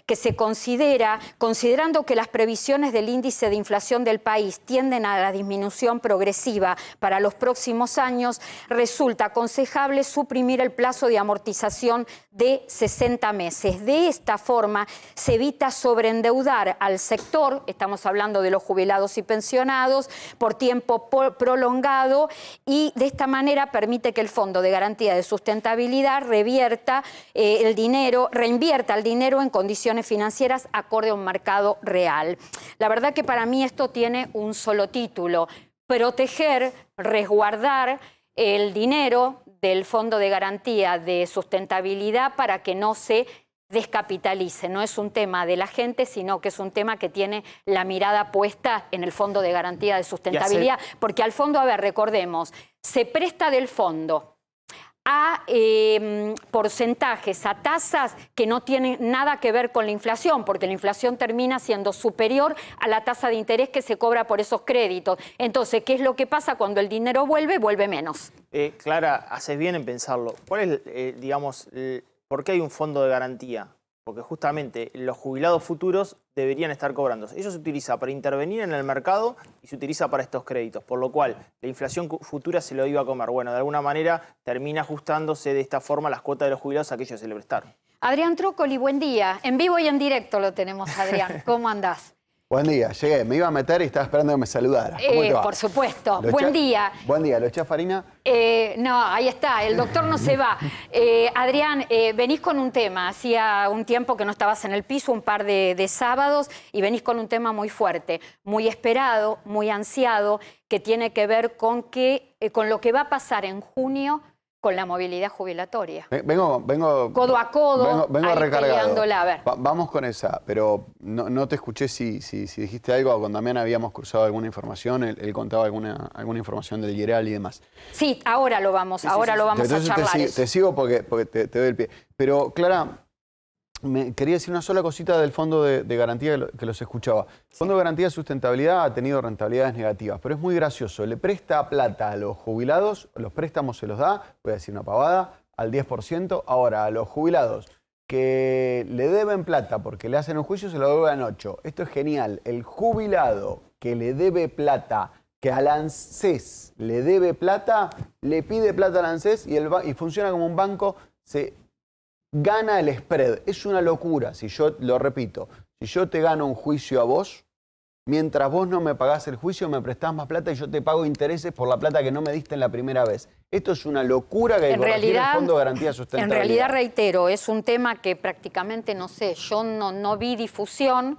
que se considerando que las previsiones del índice de inflación del país tienden a la disminución progresiva para los próximos años, resulta aconsejable suprimir el plazo de amortización de 60 meses. De esta forma se evita sobreendeudar al sector, estamos hablando de los jubilados y pensionados, por tiempo prolongado, y de esta manera permite que el Fondo de Garantía de Sustentabilidad reinvierta el dinero en condiciones financieras acorde a un mercado real. La verdad que para mí esto tiene un solo título: proteger, resguardar el dinero del Fondo de Garantía de Sustentabilidad para que no se descapitalice. No es un tema de la gente, sino que es un tema que tiene la mirada puesta en el Fondo de Garantía de Sustentabilidad, porque al fondo, recordemos, se presta del fondo a porcentajes, a tasas que no tienen nada que ver con la inflación, porque la inflación termina siendo superior a la tasa de interés que se cobra por esos créditos. Entonces, ¿qué es lo que pasa cuando el dinero vuelve? Vuelve menos. Clara, haces bien en pensarlo. ¿Cuál es, por qué hay un fondo de garantía? Porque justamente los jubilados futuros deberían estar cobrando. Eso se utiliza para intervenir en el mercado y se utiliza para estos créditos, por lo cual la inflación futura se lo iba a comer. Bueno, de alguna manera termina ajustándose de esta forma las cuotas de los jubilados a aquellos que se le prestaron. Adrián Trócoli, buen día. En vivo y en directo lo tenemos, Adrián. ¿Cómo andás? Buen día, llegué, me iba a meter y estaba esperando que me saludaras. ¿Cómo te va? Por supuesto. Buen día. Buen día, ¿lo eché Farina? No, ahí está, el doctor no se va. Adrián, venís con un tema. Hacía un tiempo que no estabas en el piso, un par de sábados, y venís con un tema muy fuerte, muy esperado, muy ansiado, que tiene que ver con lo que va a pasar en junio con la movilidad jubilatoria. Vengo codo a codo, vengo recargado. A ver. Vamos con esa, pero no te escuché si dijiste algo. Con Damián habíamos cruzado alguna información, él contaba alguna información del IERAL y demás. Sí, ahora lo vamos a charlar. Te sigo porque te doy el pie. Pero, Clara, quería decir una sola cosita del Fondo de Garantía que los escuchaba. El Fondo de Garantía de Sustentabilidad ha tenido rentabilidades negativas, pero es muy gracioso. Le presta plata a los jubilados, los préstamos se los da, voy a decir una pavada, al 10%. Ahora, a los jubilados que le deben plata porque le hacen un juicio, se lo devuelven 8%. Esto es genial. El jubilado que le debe plata, que al ANSES le debe plata, le pide plata al ANSES y funciona como un banco, se gana el spread. Es una locura, si yo lo repito, si yo te gano un juicio a vos, mientras vos no me pagás el juicio, me prestás más plata y yo te pago intereses por la plata que no me diste en la primera vez. Esto es una locura que hay que corregir el Fondo de Garantía de Sustentabilidad. En realidad, reitero, es un tema que prácticamente, no sé, yo no vi difusión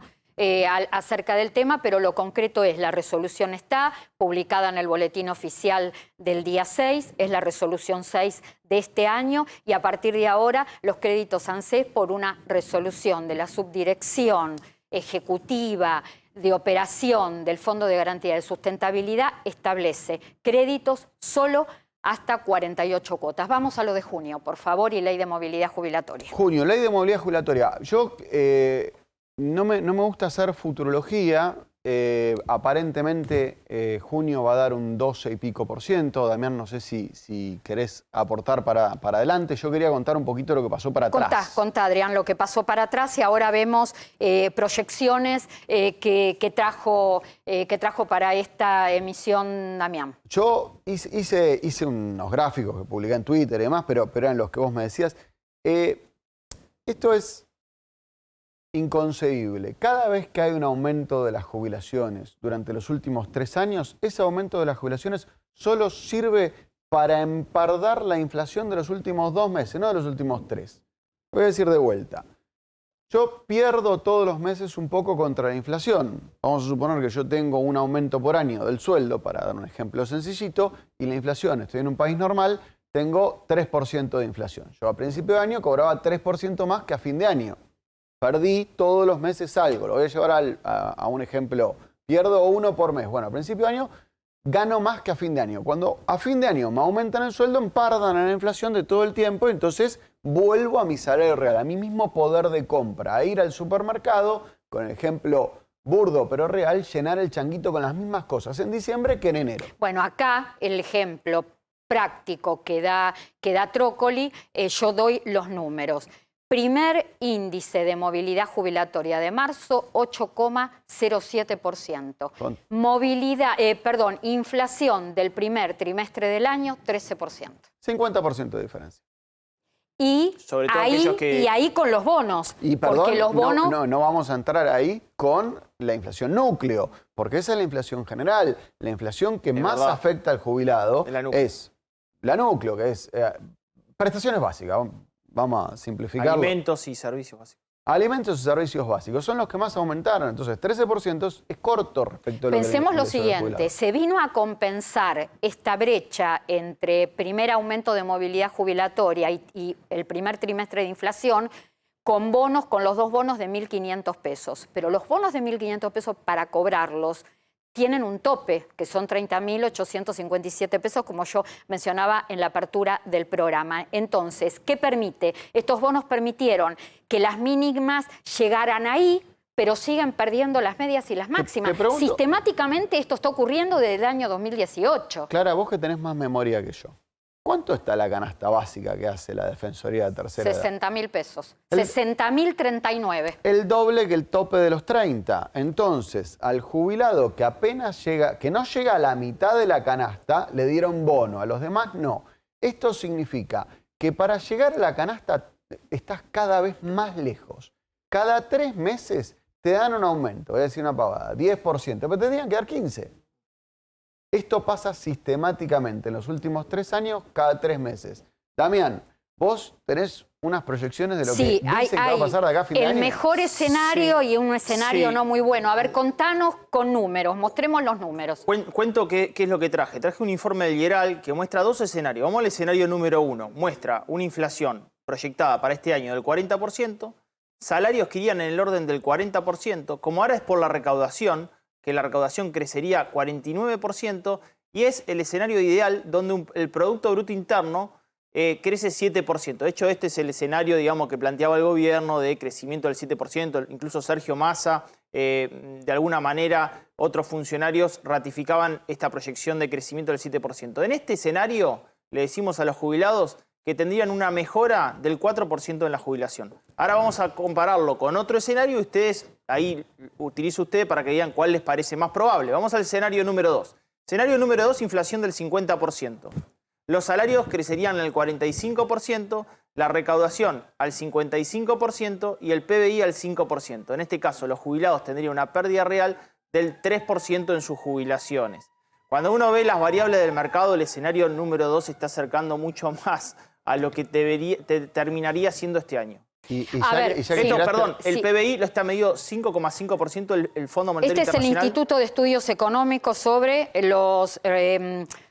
acerca del tema, pero lo concreto es, la resolución está publicada en el boletín oficial del día 6, es la resolución 6 de este año, y a partir de ahora los créditos ANSES, por una resolución de la subdirección ejecutiva de operación del Fondo de Garantía de Sustentabilidad, establece créditos solo hasta 48 cuotas. Vamos a lo de junio, por favor, y ley de movilidad jubilatoria. Junio, ley de movilidad jubilatoria. Yo no me gusta hacer futurología. Aparentemente junio va a dar un 12 y pico %. Damián, no sé si querés aportar para adelante. Yo quería contar un poquito lo que pasó para atrás. Contá, Adrián, lo que pasó para atrás, y ahora vemos proyecciones que trajo para esta emisión Damián. Yo hice unos gráficos que publiqué en Twitter y demás, pero eran los que vos me decías. Esto es inconcebible. Cada vez que hay un aumento de las jubilaciones durante los últimos 3 años, ese aumento de las jubilaciones solo sirve para empardar la inflación de los últimos 2 meses, no de los últimos 3. Voy a decir de vuelta. Yo pierdo todos los meses un poco contra la inflación. Vamos a suponer que yo tengo un aumento por año del sueldo, para dar un ejemplo sencillito, y la inflación, estoy en un país normal, tengo 3% de inflación. Yo a principio de año cobraba 3% más que a fin de año. Perdí todos los meses algo. Lo voy a llevar a un ejemplo. Pierdo 1 por mes. Bueno, a principio de año gano más que a fin de año. Cuando a fin de año me aumentan el sueldo, empardan en la inflación de todo el tiempo, entonces vuelvo a mi salario real, a mi mismo poder de compra, a ir al supermercado, con el ejemplo burdo pero real, llenar el changuito con las mismas cosas en diciembre que en enero. Bueno, acá el ejemplo práctico que da Trócoli, yo doy los números. Primer índice de movilidad jubilatoria de marzo, 8,07%. Inflación del primer trimestre del año, 13%. 50% de diferencia. Y Sobre todo ahí, aquellos que... y ahí con los bonos. Y perdón, porque los bonos... no vamos a entrar ahí con la inflación núcleo, porque esa es la inflación general. La inflación que más verdad. afecta al jubilado Es la núcleo. es la núcleo, que es prestaciones básicas. Vamos a simplificarlo. Alimentos y servicios básicos. Alimentos y servicios básicos son los que más aumentaron. Entonces, 13% es corto respecto a lo Pensemos que lo el ingreso del siguiente, jubilado. se vino a compensar esta brecha entre primer aumento de movilidad jubilatoria y el primer trimestre de inflación con bonos, con los dos bonos de 1.500 pesos. Pero los bonos de 1.500 pesos para cobrarlos tienen un tope, que son 30.857 pesos, como yo mencionaba en la apertura del programa. Entonces, ¿qué permite? Estos bonos permitieron que las mínimas llegaran ahí, pero siguen perdiendo las medias y las máximas. te pregunto- Sistemáticamente esto está ocurriendo desde el año 2018. Clara, vos que tenés más memoria que yo, ¿cuánto está la canasta básica que hace la Defensoría de Tercera Edad? 60.000 pesos. El- 60.039. El doble que el tope de los 30. Entonces, al jubilado que apenas llega, que no llega a la mitad de la canasta, le dieron bono, a los demás no. Esto significa que para llegar a la canasta estás cada vez más lejos. Cada 3 meses te dan un aumento, voy a decir una pavada, 10%, pero te tendrían que dar 15%. Esto pasa sistemáticamente en los últimos 3 años, cada 3 meses. Damián, vos tenés unas proyecciones de lo que dicen que va a pasar de acá a fin de el año. mejor escenario Sí. y un escenario Sí. no muy bueno. A ver, contanos con números, mostremos los números. Cuento qué es lo que traje. Traje un informe del IERAL que muestra 2 escenarios. Vamos al escenario número 1. Muestra una inflación proyectada para este año del 40%, salarios que irían en el orden del 40%, como ahora es por la recaudación, que la recaudación crecería 49%, y es el escenario ideal donde el Producto Bruto Interno crece 7%. De hecho, este es el escenario, digamos, que planteaba el gobierno de crecimiento del 7%. Incluso Sergio Massa, de alguna manera, otros funcionarios ratificaban esta proyección de crecimiento del 7%. En este escenario, le decimos a los jubilados que tendrían una mejora del 4% en la jubilación. Ahora vamos a compararlo con otro escenario y ustedes, ahí utilice usted para que digan cuál les parece más probable. Vamos al escenario número 2. Escenario número 2, inflación del 50%. Los salarios crecerían al 45%, la recaudación al 55% y el PBI al 5%. En este caso, los jubilados tendrían una pérdida real del 3% en sus jubilaciones. Cuando uno ve las variables del mercado, el escenario número 2 se está acercando mucho más a lo que terminaría siendo este año. Y A ya ver, que- y ya que sí. Esto, tiraste- perdón, el Sí. PBI lo está medido 5,5% el Fondo Monetario Este es el Internacional. Instituto de Estudios Económicos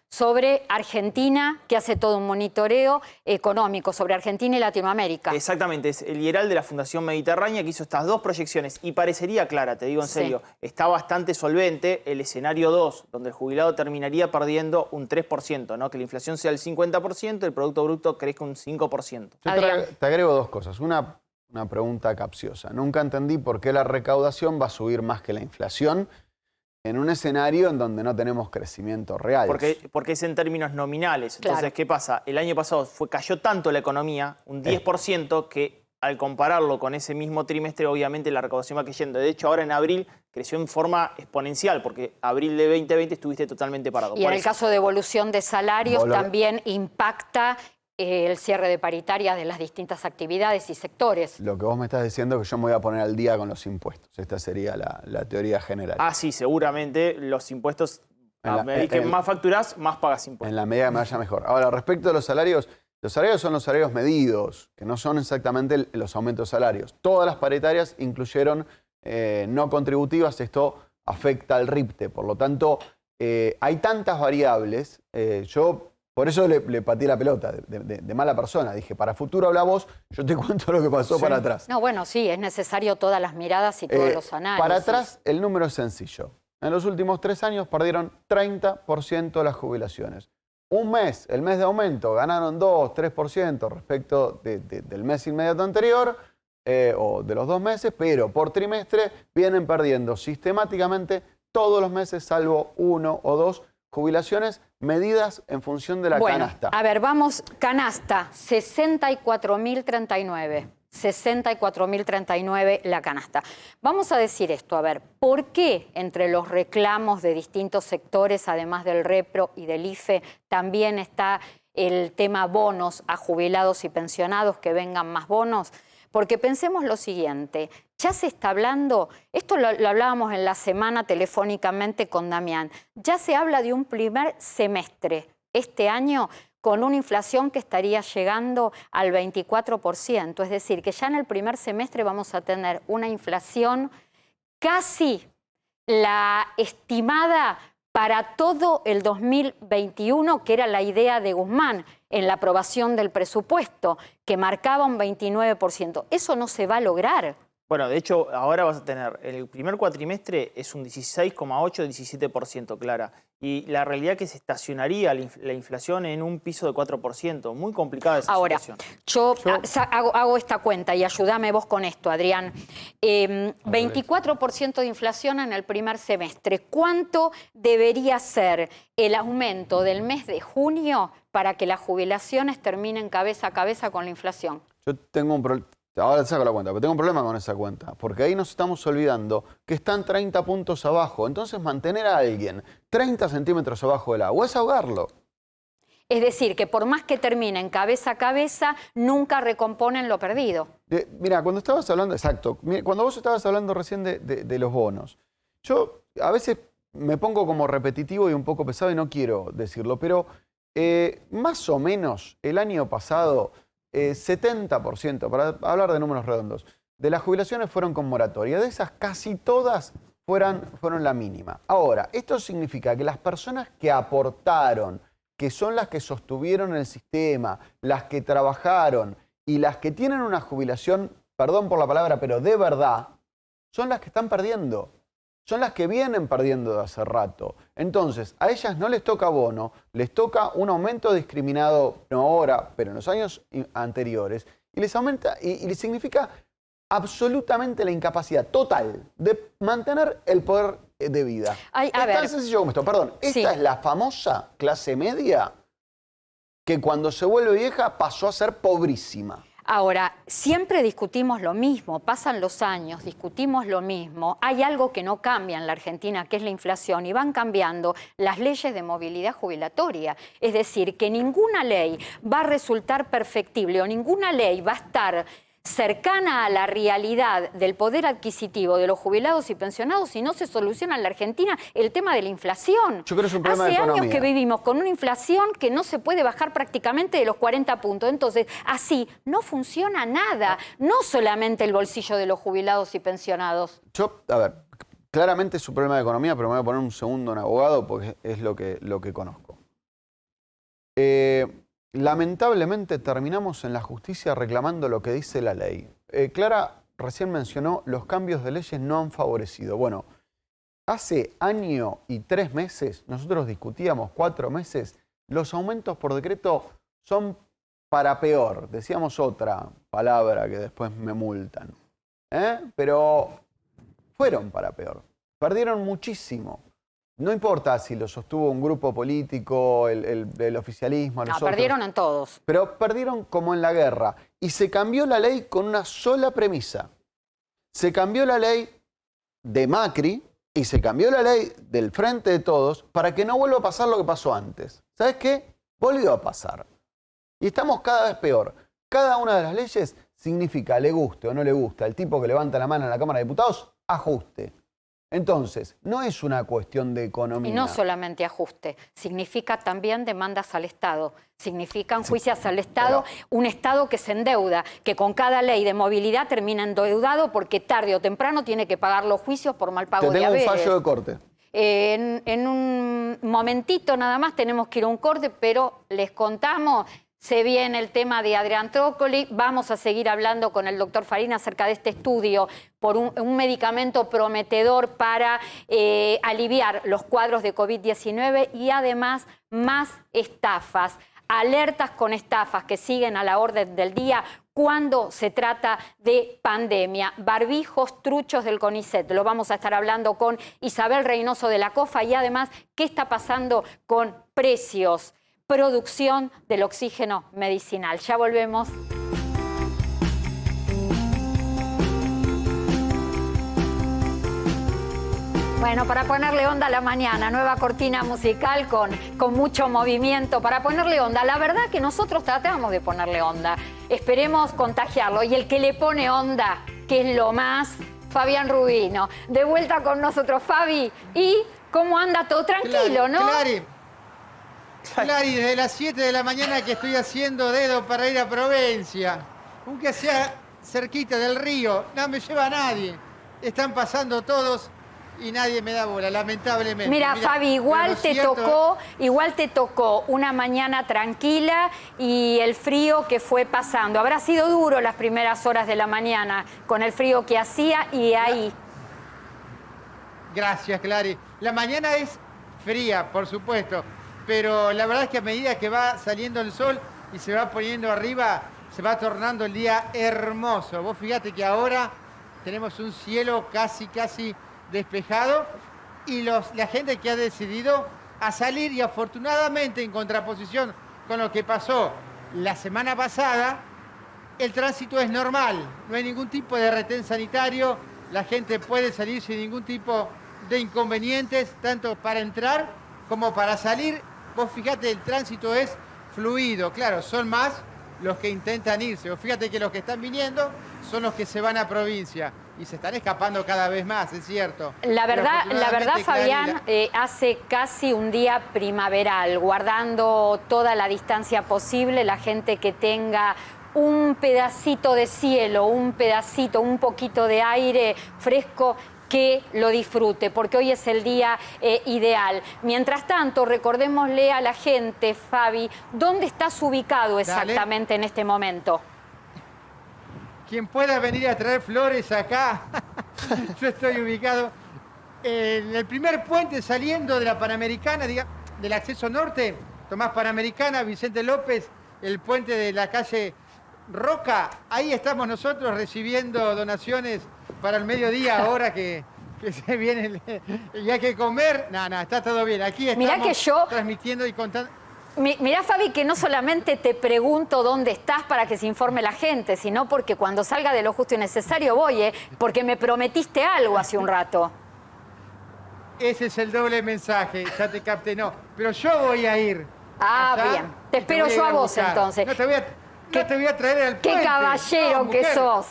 sobre Argentina, que hace todo un monitoreo económico sobre Argentina y Latinoamérica. Exactamente, es el IERAL de la Fundación Mediterránea que hizo estas 2 proyecciones y parecería clara, te digo en Sí. serio, está bastante solvente el escenario 2, donde el jubilado terminaría perdiendo un 3%, ¿no? Que la inflación sea el 50%, el Producto Bruto crezca un 5%. Yo Adrián. te agrego 2 cosas. Una pregunta capciosa. Nunca entendí por qué la recaudación va a subir más que la inflación en un escenario en donde no tenemos crecimiento real. Porque es en términos nominales. Entonces, Claro. ¿qué pasa? El año pasado cayó tanto la economía, un 10%, que al compararlo con ese mismo trimestre, obviamente la recaudación va cayendo. De hecho, ahora en abril creció en forma exponencial, porque abril de 2020 estuviste totalmente parado. Y en Por el eso. caso de evolución de salarios Volver. también impacta el cierre de paritarias de las distintas actividades y sectores. Lo que vos me estás diciendo es que yo me voy a poner al día con los impuestos. Esta sería la teoría general. Ah, sí, seguramente los impuestos, En la- a medida que en- más facturás, más pagas impuestos. En la medida que me vaya mejor. Ahora, respecto a los salarios son los salarios medidos, que no son exactamente los aumentos de salarios. Todas las paritarias incluyeron no contributivas, esto afecta al RIPTE. Por lo tanto, hay tantas variables. Yo por eso le pateé la pelota, de mala persona. Dije, para futuro habla vos, yo te cuento lo que pasó para atrás. No, bueno, sí, es necesario todas las miradas y todos los análisis. Para atrás, el número es sencillo. En los últimos 3 años perdieron 30% de las jubilaciones. Un mes, el mes de aumento, ganaron 2, 3% respecto del mes inmediato anterior. o de los 2 meses, pero por trimestre vienen perdiendo sistemáticamente todos los meses, salvo 1 o 2 jubilaciones medidas en función de la canasta. A ver, vamos, canasta, 64.039. 64.039 la canasta. Vamos a decir esto, a ver, ¿por qué entre los reclamos de distintos sectores, además del Repro y del IFE, también está el tema bonos a jubilados y pensionados, que vengan más bonos? Porque pensemos lo siguiente, ya se está hablando, esto lo hablábamos en la semana telefónicamente con Damián, ya se habla de un primer semestre este año con una inflación que estaría llegando al 24%. Es decir, que ya en el primer semestre vamos a tener una inflación casi la estimada para todo el 2021, que era la idea de Guzmán en la aprobación del presupuesto, que marcaba un 29%. Eso no se va a lograr. Bueno, de hecho, ahora vas a tener, el primer cuatrimestre es un 16,8, 17%, Clara. Y la realidad es que se estacionaría la inflación en un piso de 4%. Muy complicada esa situación. Yo hago esta cuenta y ayúdame vos con esto, Adrián. 24% de inflación en el primer semestre. ¿Cuánto debería ser el aumento del mes de junio para que las jubilaciones terminen cabeza a cabeza con la inflación? Yo tengo un problema. Ahora saco la cuenta, pero tengo un problema con esa cuenta, porque ahí nos estamos olvidando que están 30 puntos abajo. Entonces, mantener a alguien 30 centímetros abajo del agua es ahogarlo. Es decir, que por más que terminen cabeza a cabeza, nunca recomponen lo perdido. Mira, cuando estabas hablando, exacto, cuando vos estabas hablando recién de los bonos, yo a veces me pongo como repetitivo y un poco pesado y no quiero decirlo, pero más o menos el año pasado 70%, para hablar de números redondos, de las jubilaciones fueron con moratoria. De esas casi todas fueron la mínima. Ahora, esto significa que las personas que aportaron, que son las que sostuvieron el sistema, las que trabajaron y las que tienen una jubilación, perdón por la palabra, pero de verdad, son las que están perdiendo. Son las que vienen perdiendo de hace rato. Entonces, a ellas no les toca bono, les toca un aumento discriminado, no ahora, pero en los años anteriores, y les aumenta y les significa absolutamente la incapacidad total de mantener el poder de vida. Es tan sencillo como esto. Perdón, esta es la famosa clase media que cuando se vuelve vieja pasó a ser pobrísima. Ahora, siempre discutimos lo mismo, pasan los años, discutimos lo mismo. Hay algo que no cambia en la Argentina, que es la inflación, y van cambiando las leyes de movilidad jubilatoria. Es decir, que ninguna ley va a resultar perfectible o ninguna ley va a estar cercana a la realidad del poder adquisitivo de los jubilados y pensionados si no se soluciona en la Argentina el tema de la inflación. Yo creo que es un problema de Hace economía. años que vivimos con una inflación que no se puede bajar prácticamente de los 40 puntos. Entonces, así no funciona nada, no solamente el bolsillo de los jubilados y pensionados. A ver, claramente es un problema de economía, pero me voy a poner un segundo en abogado porque es lo que conozco. Lamentablemente terminamos en la justicia reclamando lo que dice la ley. Clara recién mencionó, los cambios de leyes no han favorecido. Bueno, hace año y 3 meses, nosotros discutíamos 4 meses, los aumentos por decreto son para peor. Decíamos otra palabra que después me multan. Pero fueron para peor. Perdieron muchísimo. No importa si lo sostuvo un grupo político, el oficialismo, nosotros. Perdieron en todos. Pero perdieron como en la guerra. Y se cambió la ley con una sola premisa. Se cambió la ley de Macri y se cambió la ley del Frente de Todos para que no vuelva a pasar lo que pasó antes. ¿Sabes qué? Volvió a pasar. Y estamos cada vez peor. Cada una de las leyes significa, le guste o no le gusta, el tipo que levanta la mano en la Cámara de Diputados, ajuste. Entonces, no es una cuestión de economía. Y no solamente ajuste, significa también demandas al Estado, significan juicios al Estado, un Estado que se endeuda, que con cada ley de movilidad termina endeudado porque tarde o temprano tiene que pagar los juicios por mal pago de haberes. Te tengo un fallo de corte. En un momentito nada más tenemos que ir a un corte, pero les contamos... Se viene el tema de Adrián Trócoli. Vamos a seguir hablando con el doctor Farina acerca de este estudio por un medicamento prometedor para aliviar los cuadros de COVID-19 y además más estafas. alertas con estafas que siguen a la orden del día cuando se trata de pandemia. Barbijos, truchos del CONICET. Lo vamos a estar hablando con Isabel Reynoso de la COFA y además qué está pasando con precios, producción del oxígeno medicinal. Ya volvemos. Bueno, para ponerle onda a la mañana, nueva cortina musical con mucho movimiento, para ponerle onda. La verdad que nosotros tratamos de ponerle onda, esperemos contagiarlo. Y el que le pone onda, que es lo más, Fabián Rubino. De vuelta con nosotros, Fabi. ¿Y cómo anda? Todo tranquilo, ¿no? Clary, desde las 7 de la mañana que estoy haciendo dedo para ir a Provincia. Aunque sea cerquita del río, no me lleva a nadie. Están pasando todos y nadie me da bola, lamentablemente. Mira, Fabi, igual te tocó una mañana tranquila y el frío que fue pasando. Habrá sido duro las primeras horas de la mañana con el frío que hacía y ahí. Gracias, Clary. La mañana es fría, por supuesto, pero la verdad es que a medida que va saliendo el sol y se va poniendo arriba, se va tornando el día hermoso. Vos fíjate que ahora tenemos un cielo casi despejado y la gente que ha decidido a salir, y afortunadamente en contraposición con lo que pasó la semana pasada, el tránsito es normal, no hay ningún tipo de retén sanitario, la gente puede salir sin ningún tipo de inconvenientes, tanto para entrar como para salir. Vos fíjate, el tránsito es fluido, claro, son más los que intentan irse. Vos fíjate que los que están viniendo son los que se van a provincia. Y se están escapando cada vez más, es cierto. La verdad, Fabián, hace casi un día primaveral, guardando toda la distancia posible, la gente que tenga un pedacito de cielo, un poquito de aire fresco, que lo disfrute, porque hoy es el día ideal. Mientras tanto, recordémosle a la gente, Fabi, ¿dónde estás ubicado exactamente en este momento? Quien pueda venir a traer flores acá, yo estoy ubicado en el primer puente saliendo de la Panamericana, del acceso norte, Tomás Panamericana, Vicente López, el puente de la calle Roca. Ahí estamos nosotros recibiendo donaciones para el mediodía, ahora que se viene y hay que comer. No, está todo bien. Aquí estamos transmitiendo y contando. Mirá, Fabi, que no solamente te pregunto dónde estás para que se informe la gente, sino porque cuando salga de lo justo y necesario voy, porque me prometiste algo hace un rato. Ese es el doble mensaje, ya te capté, no. Pero yo voy a ir. Ah, bien. Te espero yo a vos, entonces. No te voy a traer al puente. ¡Qué caballero que sos!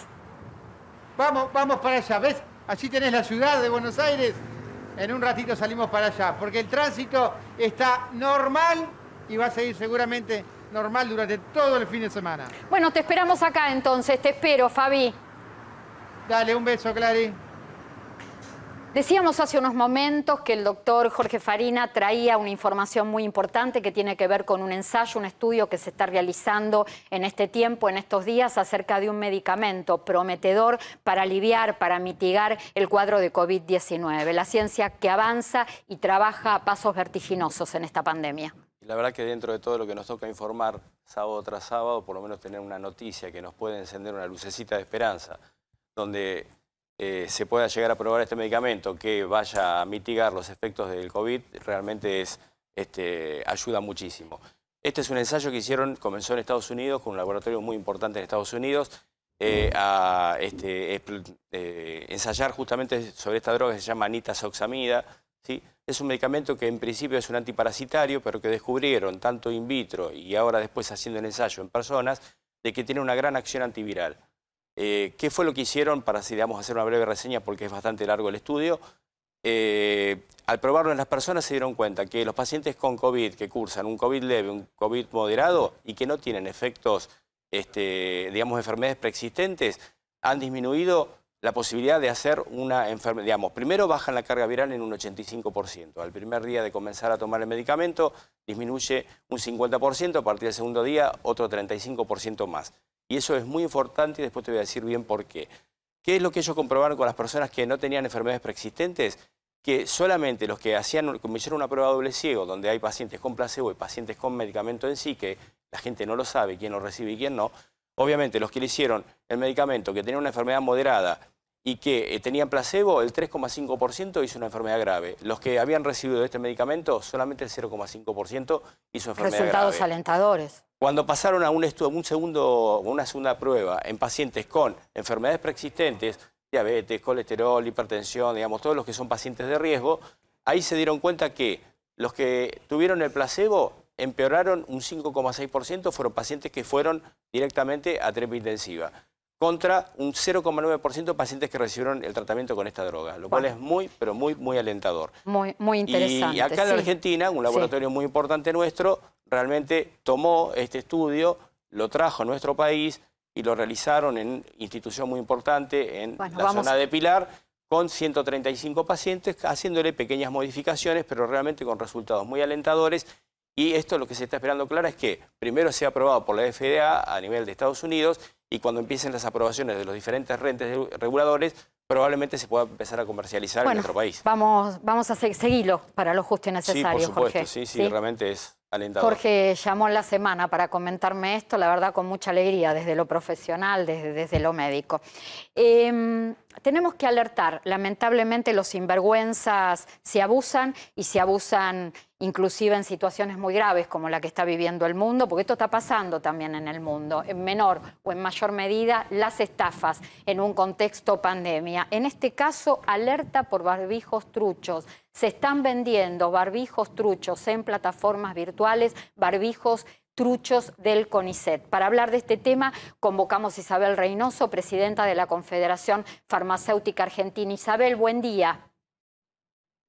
Vamos para allá, ¿ves? Allí tenés la ciudad de Buenos Aires. En un ratito salimos para allá, porque el tránsito está normal y va a seguir seguramente normal durante todo el fin de semana. Bueno, te esperamos acá entonces, te espero, Fabi. Dale, un beso, Clary. Decíamos hace unos momentos que el doctor Jorge Farina traía una información muy importante que tiene que ver con un ensayo, un estudio que se está realizando en este tiempo, en estos días, acerca de un medicamento prometedor para aliviar, para mitigar el cuadro de COVID-19. La ciencia que avanza y trabaja a pasos vertiginosos en esta pandemia. La verdad que dentro de todo lo que nos toca informar sábado tras sábado, por lo menos tener una noticia que nos puede encender una lucecita de esperanza, donde se pueda llegar a probar este medicamento que vaya a mitigar los efectos del COVID, realmente ayuda muchísimo. Este es un ensayo que comenzó en Estados Unidos, con un laboratorio muy importante en Estados Unidos, a ensayar justamente sobre esta droga que se llama nitazoxamida, ¿sí? Es un medicamento que en principio es un antiparasitario, pero que descubrieron tanto in vitro y ahora después haciendo el ensayo en personas, de que tiene una gran acción antiviral. ¿Qué fue lo que hicieron? Para así, digamos, hacer una breve reseña porque es bastante largo el estudio. Al probarlo en las personas se dieron cuenta que los pacientes con COVID que cursan un COVID leve, un COVID moderado y que no tienen efectos, digamos, enfermedades preexistentes, han disminuido la posibilidad de hacer una enfermedad. Digamos, primero bajan la carga viral en un 85%. Al primer día de comenzar a tomar el medicamento disminuye un 50%, a partir del segundo día otro 35% más. Y eso es muy importante y después te voy a decir bien por qué. ¿Qué es lo que ellos comprobaron con las personas que no tenían enfermedades preexistentes? que solamente los que como hicieron una prueba doble ciego, donde hay pacientes con placebo y pacientes con medicamento en sí, que la gente no lo sabe, quién lo recibe y quién no, obviamente los que le hicieron el medicamento, que tenían una enfermedad moderada y que tenían placebo, el 3,5% hizo una enfermedad grave. Los que habían recibido este medicamento, solamente el 0,5% hizo enfermedad Resultados grave. alentadores. Cuando pasaron a una segunda prueba en pacientes con enfermedades preexistentes, diabetes, colesterol, hipertensión, digamos, todos los que son pacientes de riesgo, ahí se dieron cuenta que los que tuvieron el placebo empeoraron un 5,6%, fueron pacientes que fueron directamente a terapia intensiva, contra un 0,9% pacientes que recibieron el tratamiento con esta droga, lo cual es muy, pero muy, muy alentador. Muy, muy interesante. Y acá en la Argentina, un laboratorio muy importante nuestro, realmente tomó este estudio, lo trajo a nuestro país y lo realizaron en institución muy importante en la zona de Pilar, con 135 pacientes, haciéndole pequeñas modificaciones, pero realmente con resultados muy alentadores. Y esto lo que se está esperando, Clara, es que primero sea aprobado por la FDA a nivel de Estados Unidos y cuando empiecen las aprobaciones de los diferentes entes reguladores, probablemente se pueda empezar a comercializar en nuestro país. Vamos a seguirlo para lo justo y necesario, sí, por supuesto, Jorge. sí, realmente es alentador. Jorge llamó en la semana para comentarme esto, la verdad con mucha alegría, desde lo profesional, desde lo médico. Tenemos que alertar, lamentablemente los sinvergüenzas se abusan y se abusan inclusive en situaciones muy graves como la que está viviendo el mundo, porque esto está pasando también en el mundo, en menor o en mayor medida, las estafas en un contexto pandemia. En este caso, alerta por barbijos truchos. Se están vendiendo barbijos truchos en plataformas virtuales, barbijos truchos del CONICET. Para hablar de este tema, convocamos a Isabel Reynoso, presidenta de la Confederación Farmacéutica Argentina. Isabel, buen día.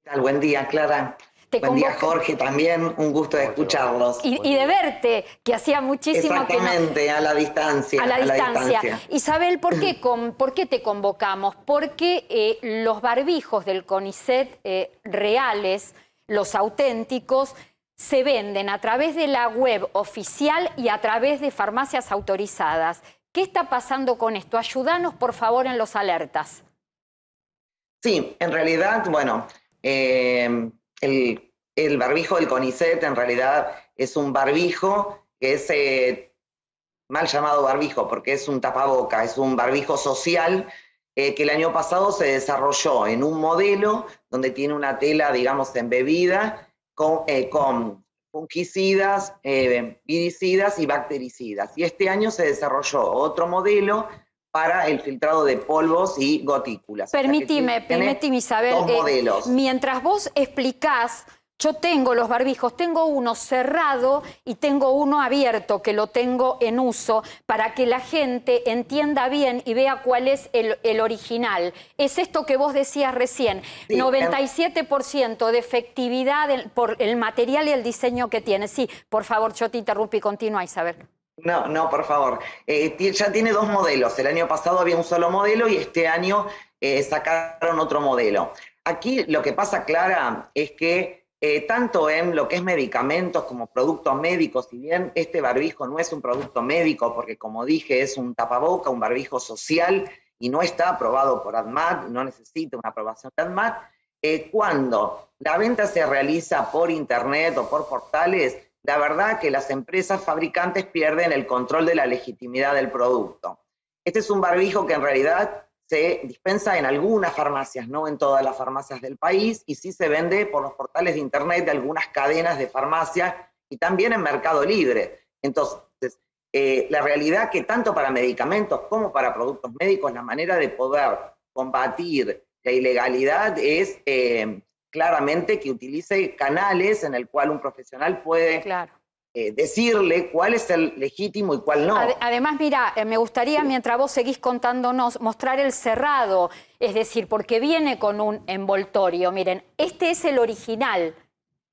¿Qué tal? Buen día, Clara. Buen día, Jorge, también. Un gusto de escucharlos. Y de verte, que hacía muchísimo que no... Exactamente, a la distancia. A la distancia. Isabel, ¿por qué te convocamos? Porque los barbijos del CONICET reales, los auténticos, se venden a través de la web oficial y a través de farmacias autorizadas. ¿Qué está pasando con esto? Ayúdanos, por favor, en los alertas. Sí, en realidad, bueno, el barbijo del CONICET en realidad es un barbijo que es mal llamado barbijo porque es un tapaboca, es un barbijo social que el año pasado se desarrolló en un modelo donde tiene una tela, digamos, embebida con fungicidas, viricidas y bactericidas. Y este año se desarrolló otro modelo para el filtrado de polvos y gotículas. Permíteme, Isabel, dos modelos. Mientras vos explicás, yo tengo los barbijos, tengo uno cerrado y tengo uno abierto que lo tengo en uso para que la gente entienda bien y vea cuál es el original. Es esto que vos decías recién, sí, 97% de efectividad por el material y el diseño que tiene. Sí, por favor, yo te interrumpí, continúa, Isabel. No, por favor. Ya tiene dos modelos. El año pasado había un solo modelo y este año sacaron otro modelo. Aquí lo que pasa, Clara, es que tanto en lo que es medicamentos como productos médicos, si bien este barbijo no es un producto médico, porque como dije es un tapaboca, un barbijo social y no está aprobado por ADMAT, no necesita una aprobación de ADMAT, cuando la venta se realiza por internet o por portales, la verdad que las empresas fabricantes pierden el control de la legitimidad del producto. Este es un barbijo que en realidad se dispensa en algunas farmacias, no en todas las farmacias del país, y sí se vende por los portales de internet de algunas cadenas de farmacias y también en Mercado Libre. Entonces, la realidad que tanto para medicamentos como para productos médicos, la manera de poder combatir la ilegalidad es claramente que utilice canales en el cual un profesional puede decirle cuál es el legítimo y cuál no. Además, mira, me gustaría, mientras vos seguís contándonos, mostrar el cerrado, es decir, porque viene con un envoltorio. Miren, este es el original,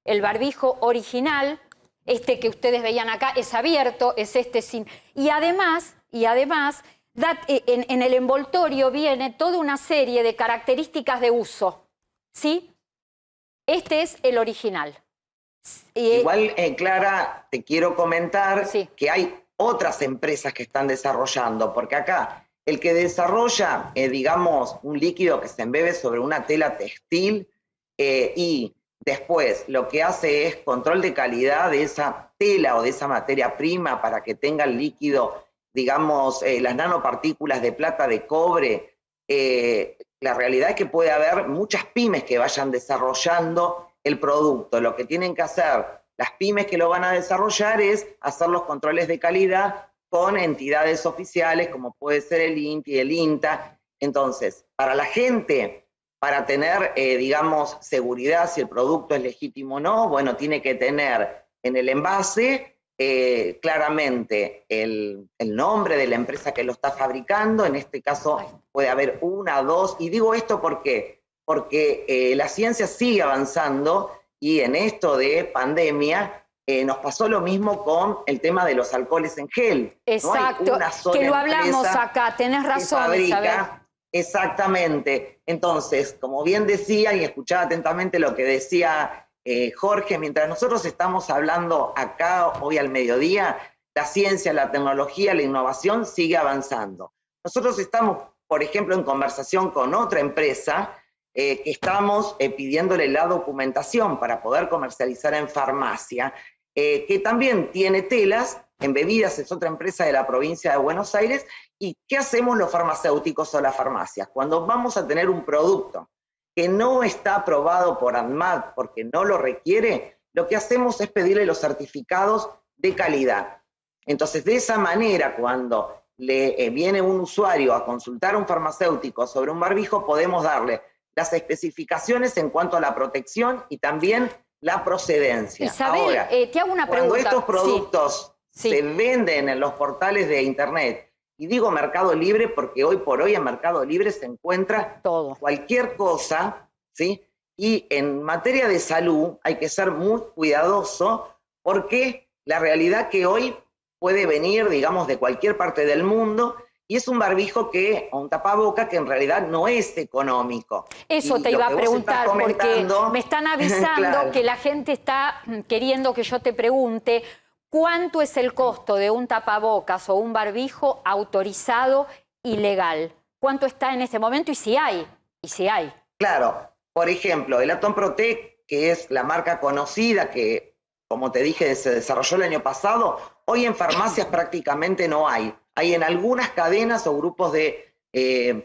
el barbijo original, este que ustedes veían acá es abierto, es este sin... Y además, en el envoltorio viene toda una serie de características de uso, ¿sí? Este es el original. Igual, Clara, te quiero comentar que hay otras empresas que están desarrollando, porque acá el que desarrolla, digamos, un líquido que se embebe sobre una tela textil, y después lo que hace es control de calidad de esa tela o de esa materia prima para que tenga el líquido, digamos, las nanopartículas de plata, de cobre. La realidad es que puede haber muchas pymes que vayan desarrollando el producto. Lo que tienen que hacer las pymes que lo van a desarrollar es hacer los controles de calidad con entidades oficiales como puede ser el INTI, el INTA. Entonces, para la gente, para tener, digamos, seguridad si el producto es legítimo o no, bueno, tiene que tener en el envase claramente el nombre de la empresa que lo está fabricando. En este caso puede haber una, dos, y digo esto porque la ciencia sigue avanzando y en esto de pandemia nos pasó lo mismo con el tema de los alcoholes en gel. Exacto, no hay una sola que lo hablamos empresa acá, tenés razón, Isabel. Exactamente. Entonces, como bien decía y escuchaba atentamente lo que decía Jorge, mientras nosotros estamos hablando acá hoy al mediodía, la ciencia, la tecnología, la innovación sigue avanzando. Nosotros estamos, por ejemplo, en conversación con otra empresa que estamos pidiéndole la documentación para poder comercializar en farmacia, que también tiene telas en bebidas, es otra empresa de la provincia de Buenos Aires. ¿Y qué hacemos los farmacéuticos o las farmacias? Cuando vamos a tener un producto que no está aprobado por ANMAT porque no lo requiere, lo que hacemos es pedirle los certificados de calidad. Entonces, de esa manera, cuando le viene un usuario a consultar a un farmacéutico sobre un barbijo, podemos darle las especificaciones en cuanto a la protección y también la procedencia. Isabel, ahora, te hago una pregunta. cuando estos productos se venden en los portales de internet, y digo Mercado Libre porque hoy por hoy en Mercado Libre se encuentra todo, cualquier cosa, ¿sí? Y en materia de salud hay que ser muy cuidadoso porque la realidad que hoy puede venir, digamos, de cualquier parte del mundo, y es un barbijo o un tapaboca que en realidad no es económico. Eso te iba a preguntar, porque me están avisando claro, que la gente está queriendo que yo te pregunte cuánto es el costo de un tapabocas o un barbijo autorizado y legal. ¿Cuánto está en este momento y si hay? Claro, por ejemplo, el Atom Protect, que es la marca conocida que, como te dije, se desarrolló el año pasado, hoy en farmacias prácticamente no hay. Hay en algunas cadenas o grupos de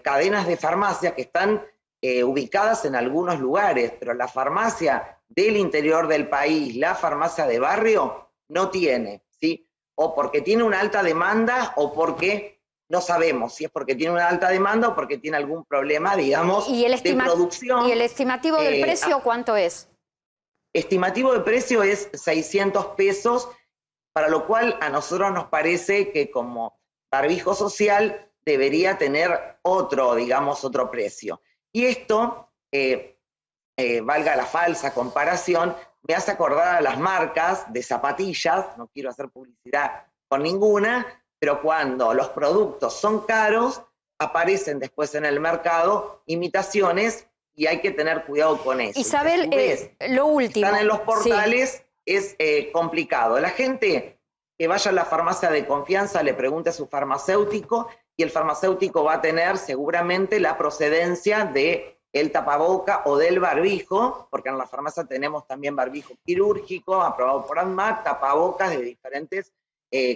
cadenas de farmacias que están ubicadas en algunos lugares, pero la farmacia del interior del país, la farmacia de barrio, no tiene, ¿sí? O porque tiene una alta demanda o porque no sabemos si es porque tiene una alta demanda o porque tiene algún problema, digamos, de producción. ¿Y el estimativo del precio cuánto es? Estimativo de precio es 600 pesos, para lo cual a nosotros nos parece que como barbijo social debería tener otro, digamos, otro precio. Y esto, valga la falsa comparación, me hace acordar a las marcas de zapatillas, no quiero hacer publicidad con ninguna, pero cuando los productos son caros, aparecen después en el mercado imitaciones y hay que tener cuidado con eso. Isabel, lo último. Están en los portales, es complicado. La gente que vaya a la farmacia de confianza le pregunte a su farmacéutico y el farmacéutico va a tener seguramente la procedencia de el tapaboca o del barbijo, porque en la farmacia tenemos también barbijo quirúrgico, aprobado por ANMAT, tapabocas de diferentes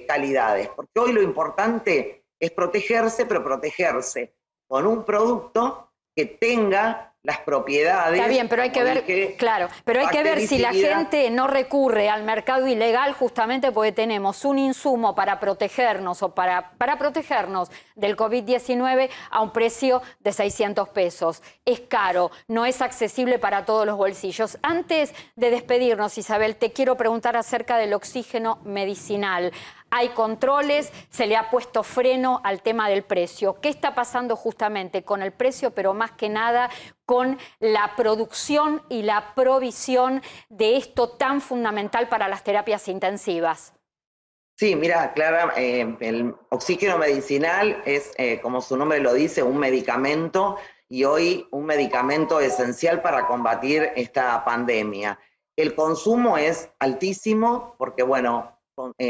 calidades. Porque hoy lo importante es protegerse, pero protegerse con un producto que tenga las propiedades. Está bien, pero hay que ver, claro, pero hay que ver si la gente no recurre al mercado ilegal justamente porque tenemos un insumo para protegernos o para protegernos del COVID-19 a un precio de 600 pesos. Es caro, no es accesible para todos los bolsillos. Antes de despedirnos, Isabel, te quiero preguntar acerca del oxígeno medicinal. Hay controles, se le ha puesto freno al tema del precio. ¿Qué está pasando justamente con el precio, pero más que nada con la producción y la provisión de esto tan fundamental para las terapias intensivas? Sí, mira, Clara, el oxígeno medicinal es, como su nombre lo dice, un medicamento y hoy un medicamento esencial para combatir esta pandemia. El consumo es altísimo porque, bueno,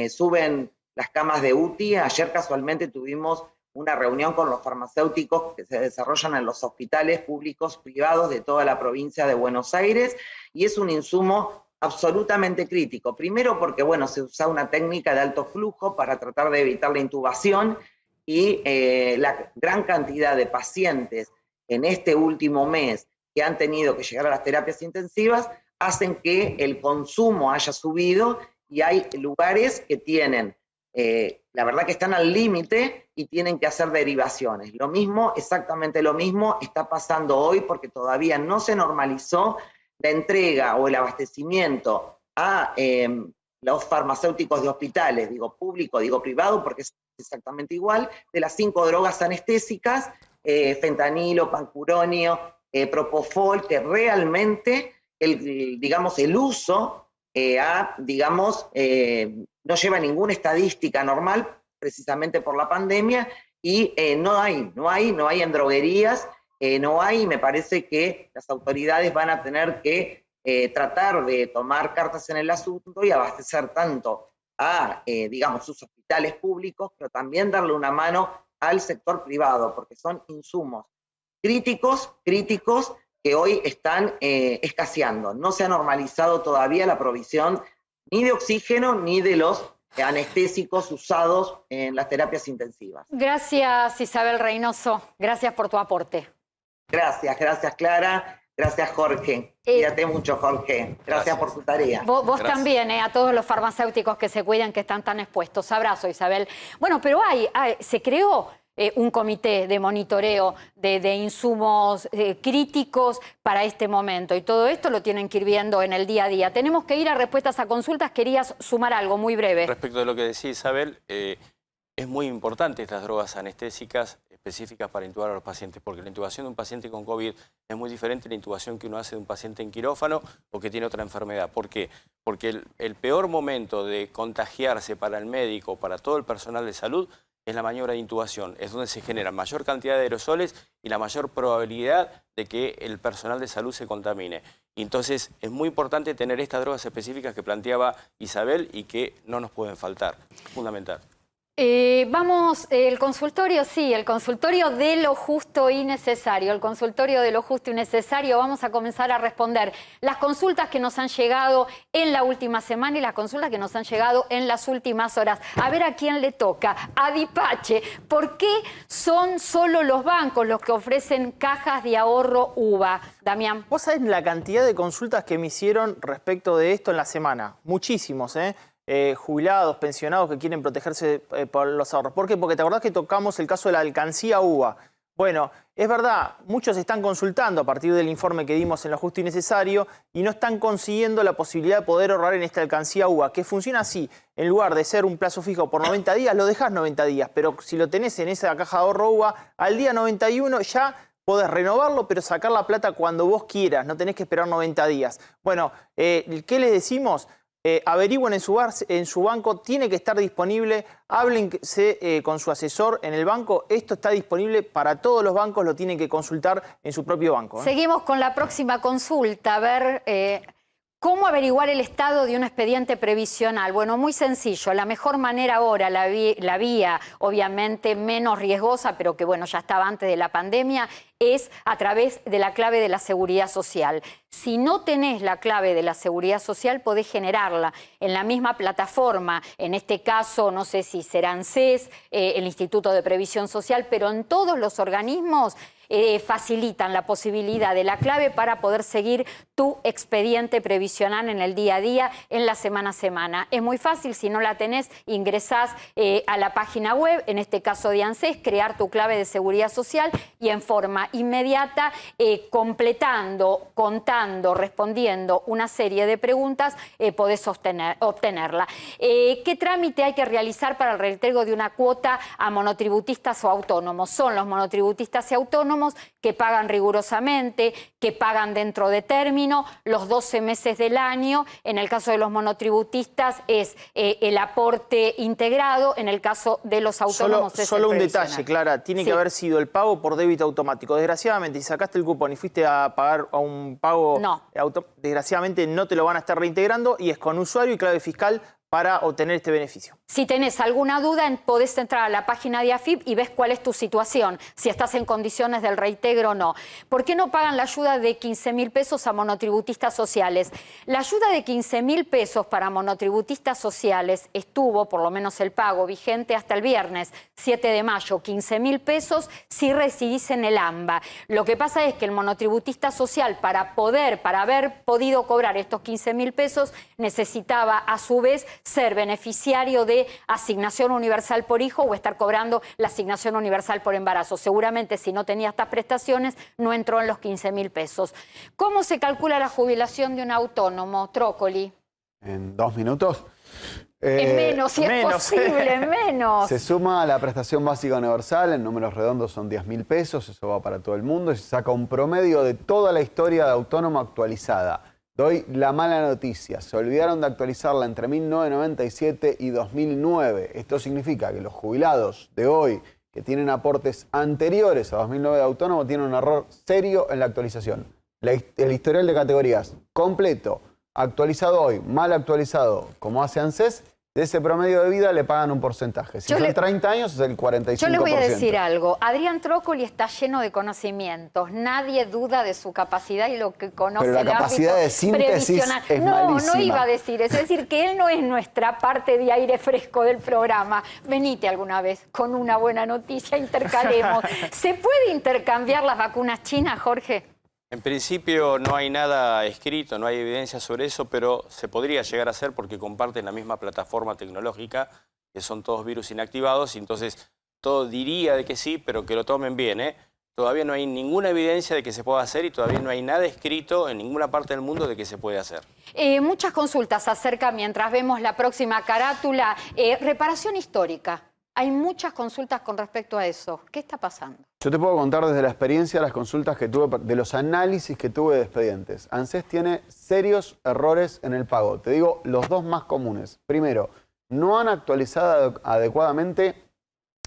suben las camas de UTI. Ayer casualmente tuvimos una reunión con los farmacéuticos que se desarrollan en los hospitales públicos privados de toda la provincia de Buenos Aires, y es un insumo absolutamente crítico. Primero porque, bueno, se usa una técnica de alto flujo para tratar de evitar la intubación, y la gran cantidad de pacientes en este último mes que han tenido que llegar a las terapias intensivas hacen que el consumo haya subido, y hay lugares que tienen, la verdad que están al límite y tienen que hacer derivaciones. Lo mismo, exactamente lo mismo, está pasando hoy porque todavía no se normalizó la entrega o el abastecimiento a los farmacéuticos de hospitales, digo público, digo privado, porque es exactamente igual, de las 5 drogas anestésicas, fentanilo, pancuronio, propofol, que realmente el uso no lleva ninguna estadística normal, precisamente por la pandemia, y no hay en droguerías, me parece que las autoridades van a tener que tratar de tomar cartas en el asunto y abastecer tanto a, sus hospitales públicos, pero también darle una mano al sector privado, porque son insumos críticos que hoy están escaseando. No se ha normalizado todavía la provisión ni de oxígeno ni de los anestésicos usados en las terapias intensivas. Gracias, Isabel Reynoso. Gracias por tu aporte. Gracias Clara. Gracias, Jorge. Cuídate mucho, Jorge. Gracias por tu tarea. Vos también, a todos los farmacéuticos que se cuidan, que están tan expuestos. Abrazo, Isabel. Bueno, pero se creó un comité de monitoreo de insumos críticos para este momento, y todo esto lo tienen que ir viendo en el día a día. Tenemos que ir a respuestas a consultas. Querías sumar algo muy breve. Respecto de lo que decía Isabel, es muy importante estas drogas anestésicas específicas para intubar a los pacientes, porque la intubación de un paciente con COVID es muy diferente a la intubación que uno hace de un paciente en quirófano o que tiene otra enfermedad. ¿Por qué? Porque el peor momento de contagiarse para el médico, para todo el personal de salud, es la maniobra de intubación. Es donde se genera mayor cantidad de aerosoles y la mayor probabilidad de que el personal de salud se contamine. Y entonces es muy importante tener estas drogas específicas que planteaba Isabel y que no nos pueden faltar. Fundamental. Vamos, el consultorio, sí, el consultorio de lo justo y necesario. El consultorio de lo justo y necesario. Vamos a comenzar a responder las consultas que nos han llegado en la última semana y las consultas que nos han llegado en las últimas horas. A ver a quién le toca. A Dipache. ¿Por qué son solo los bancos los que ofrecen cajas de ahorro UVA? Damián. Vos sabés la cantidad de consultas que me hicieron respecto de esto en la semana. Muchísimos, jubilados, pensionados que quieren protegerse por los ahorros. ¿Por qué? Porque te acordás que tocamos el caso de la alcancía UVA. Bueno, es verdad, muchos están consultando a partir del informe que dimos en Lo Justo y Necesario y no están consiguiendo la posibilidad de poder ahorrar en esta alcancía UVA, que funciona así. En lugar de ser un plazo fijo por 90 días, lo dejás 90 días, pero si lo tenés en esa caja de ahorro UVA, al día 91 ya podés renovarlo, pero sacar la plata cuando vos quieras, no tenés que esperar 90 días. Bueno, ¿qué les decimos? Averigüen en su banco, tiene que estar disponible, háblense con su asesor en el banco. Esto está disponible para todos los bancos, lo tienen que consultar en su propio banco. Seguimos con la próxima consulta, a ver cómo averiguar el estado de un expediente previsional. Bueno, muy sencillo, la mejor manera ahora, la vía obviamente menos riesgosa, pero que bueno, ya estaba antes de la pandemia, es a través de la clave de la Seguridad Social. Si no tenés la clave de la Seguridad Social, podés generarla en la misma plataforma, en este caso, no sé si será ANSES, el Instituto de Previsión Social, pero en todos los organismos facilitan la posibilidad de la clave para poder seguir tu expediente previsional en el día a día, en la semana a semana. Es muy fácil, si no la tenés, ingresás a la página web, en este caso de ANSES, crear tu clave de Seguridad Social y en forma inmediata, completando, contando, respondiendo una serie de preguntas, podés obtenerla. ¿Qué trámite hay que realizar para el reintegro de una cuota a monotributistas o autónomos? Son los monotributistas y autónomos que pagan rigurosamente, que pagan dentro de término, los 12 meses del año. En el caso de los monotributistas es el aporte integrado, en el caso de los autónomos es solo el un previsional. detalle, Clara, tiene que haber sido el pago por débito automático. Desgraciadamente, si sacaste el cupón y fuiste a pagar a un pago, desgraciadamente no te lo van a estar reintegrando y es con usuario y clave fiscal para obtener este beneficio. Si tenés alguna duda, podés entrar a la página de AFIP y ves cuál es tu situación, si estás en condiciones del reintegro o no. ¿Por qué no pagan la ayuda de 15.000 pesos a monotributistas sociales? La ayuda de 15.000 pesos para monotributistas sociales estuvo, por lo menos el pago, vigente hasta el viernes 7 de mayo. 15.000 pesos si residís en el AMBA. Lo que pasa es que el monotributista social, para haber podido cobrar estos 15.000 pesos, necesitaba a su vez ser beneficiario de asignación universal por hijo o estar cobrando la asignación universal por embarazo. Seguramente si no tenía estas prestaciones no entró en los 15.000 pesos. ¿Cómo se calcula la jubilación de un autónomo, Trócoli? ¿En 2 minutos? En menos, si es posible, en menos. Se suma a la prestación básica universal, en números redondos son 10.000 pesos, eso va para todo el mundo, y se saca un promedio de toda la historia de autónomo actualizada. Doy la mala noticia, se olvidaron de actualizarla entre 1997 y 2009. Esto significa que los jubilados de hoy, que tienen aportes anteriores a 2009 de autónomo, tienen un error serio en la actualización. El historial de categorías completo, actualizado hoy, mal actualizado, como hace ANSES, de ese promedio de vida le pagan un porcentaje. Si son 30 años, es el 45%. Yo les voy a decir algo. Adrián Trócoli está lleno de conocimientos. Nadie duda de su capacidad y lo que conoce. Pero la capacidad de síntesis es malísima. No iba a decir eso. Es decir, que él no es nuestra parte de aire fresco del programa. Venite alguna vez con una buena noticia, intercalemos. ¿Se puede intercambiar las vacunas chinas, Jorge? En principio no hay nada escrito, no hay evidencia sobre eso, pero se podría llegar a hacer porque comparten la misma plataforma tecnológica, que son todos virus inactivados, y entonces todo diría de que sí, pero que lo tomen bien, ¿eh? Todavía no hay ninguna evidencia de que se pueda hacer y todavía no hay nada escrito en ninguna parte del mundo de que se puede hacer. Muchas consultas acerca, mientras vemos la próxima carátula, reparación histórica. Hay muchas consultas con respecto a eso. ¿Qué está pasando? Yo te puedo contar desde la experiencia las consultas que tuve, de los análisis que tuve de expedientes. ANSES tiene serios errores en el pago. Te digo los dos más comunes. Primero, no han actualizado adecuadamente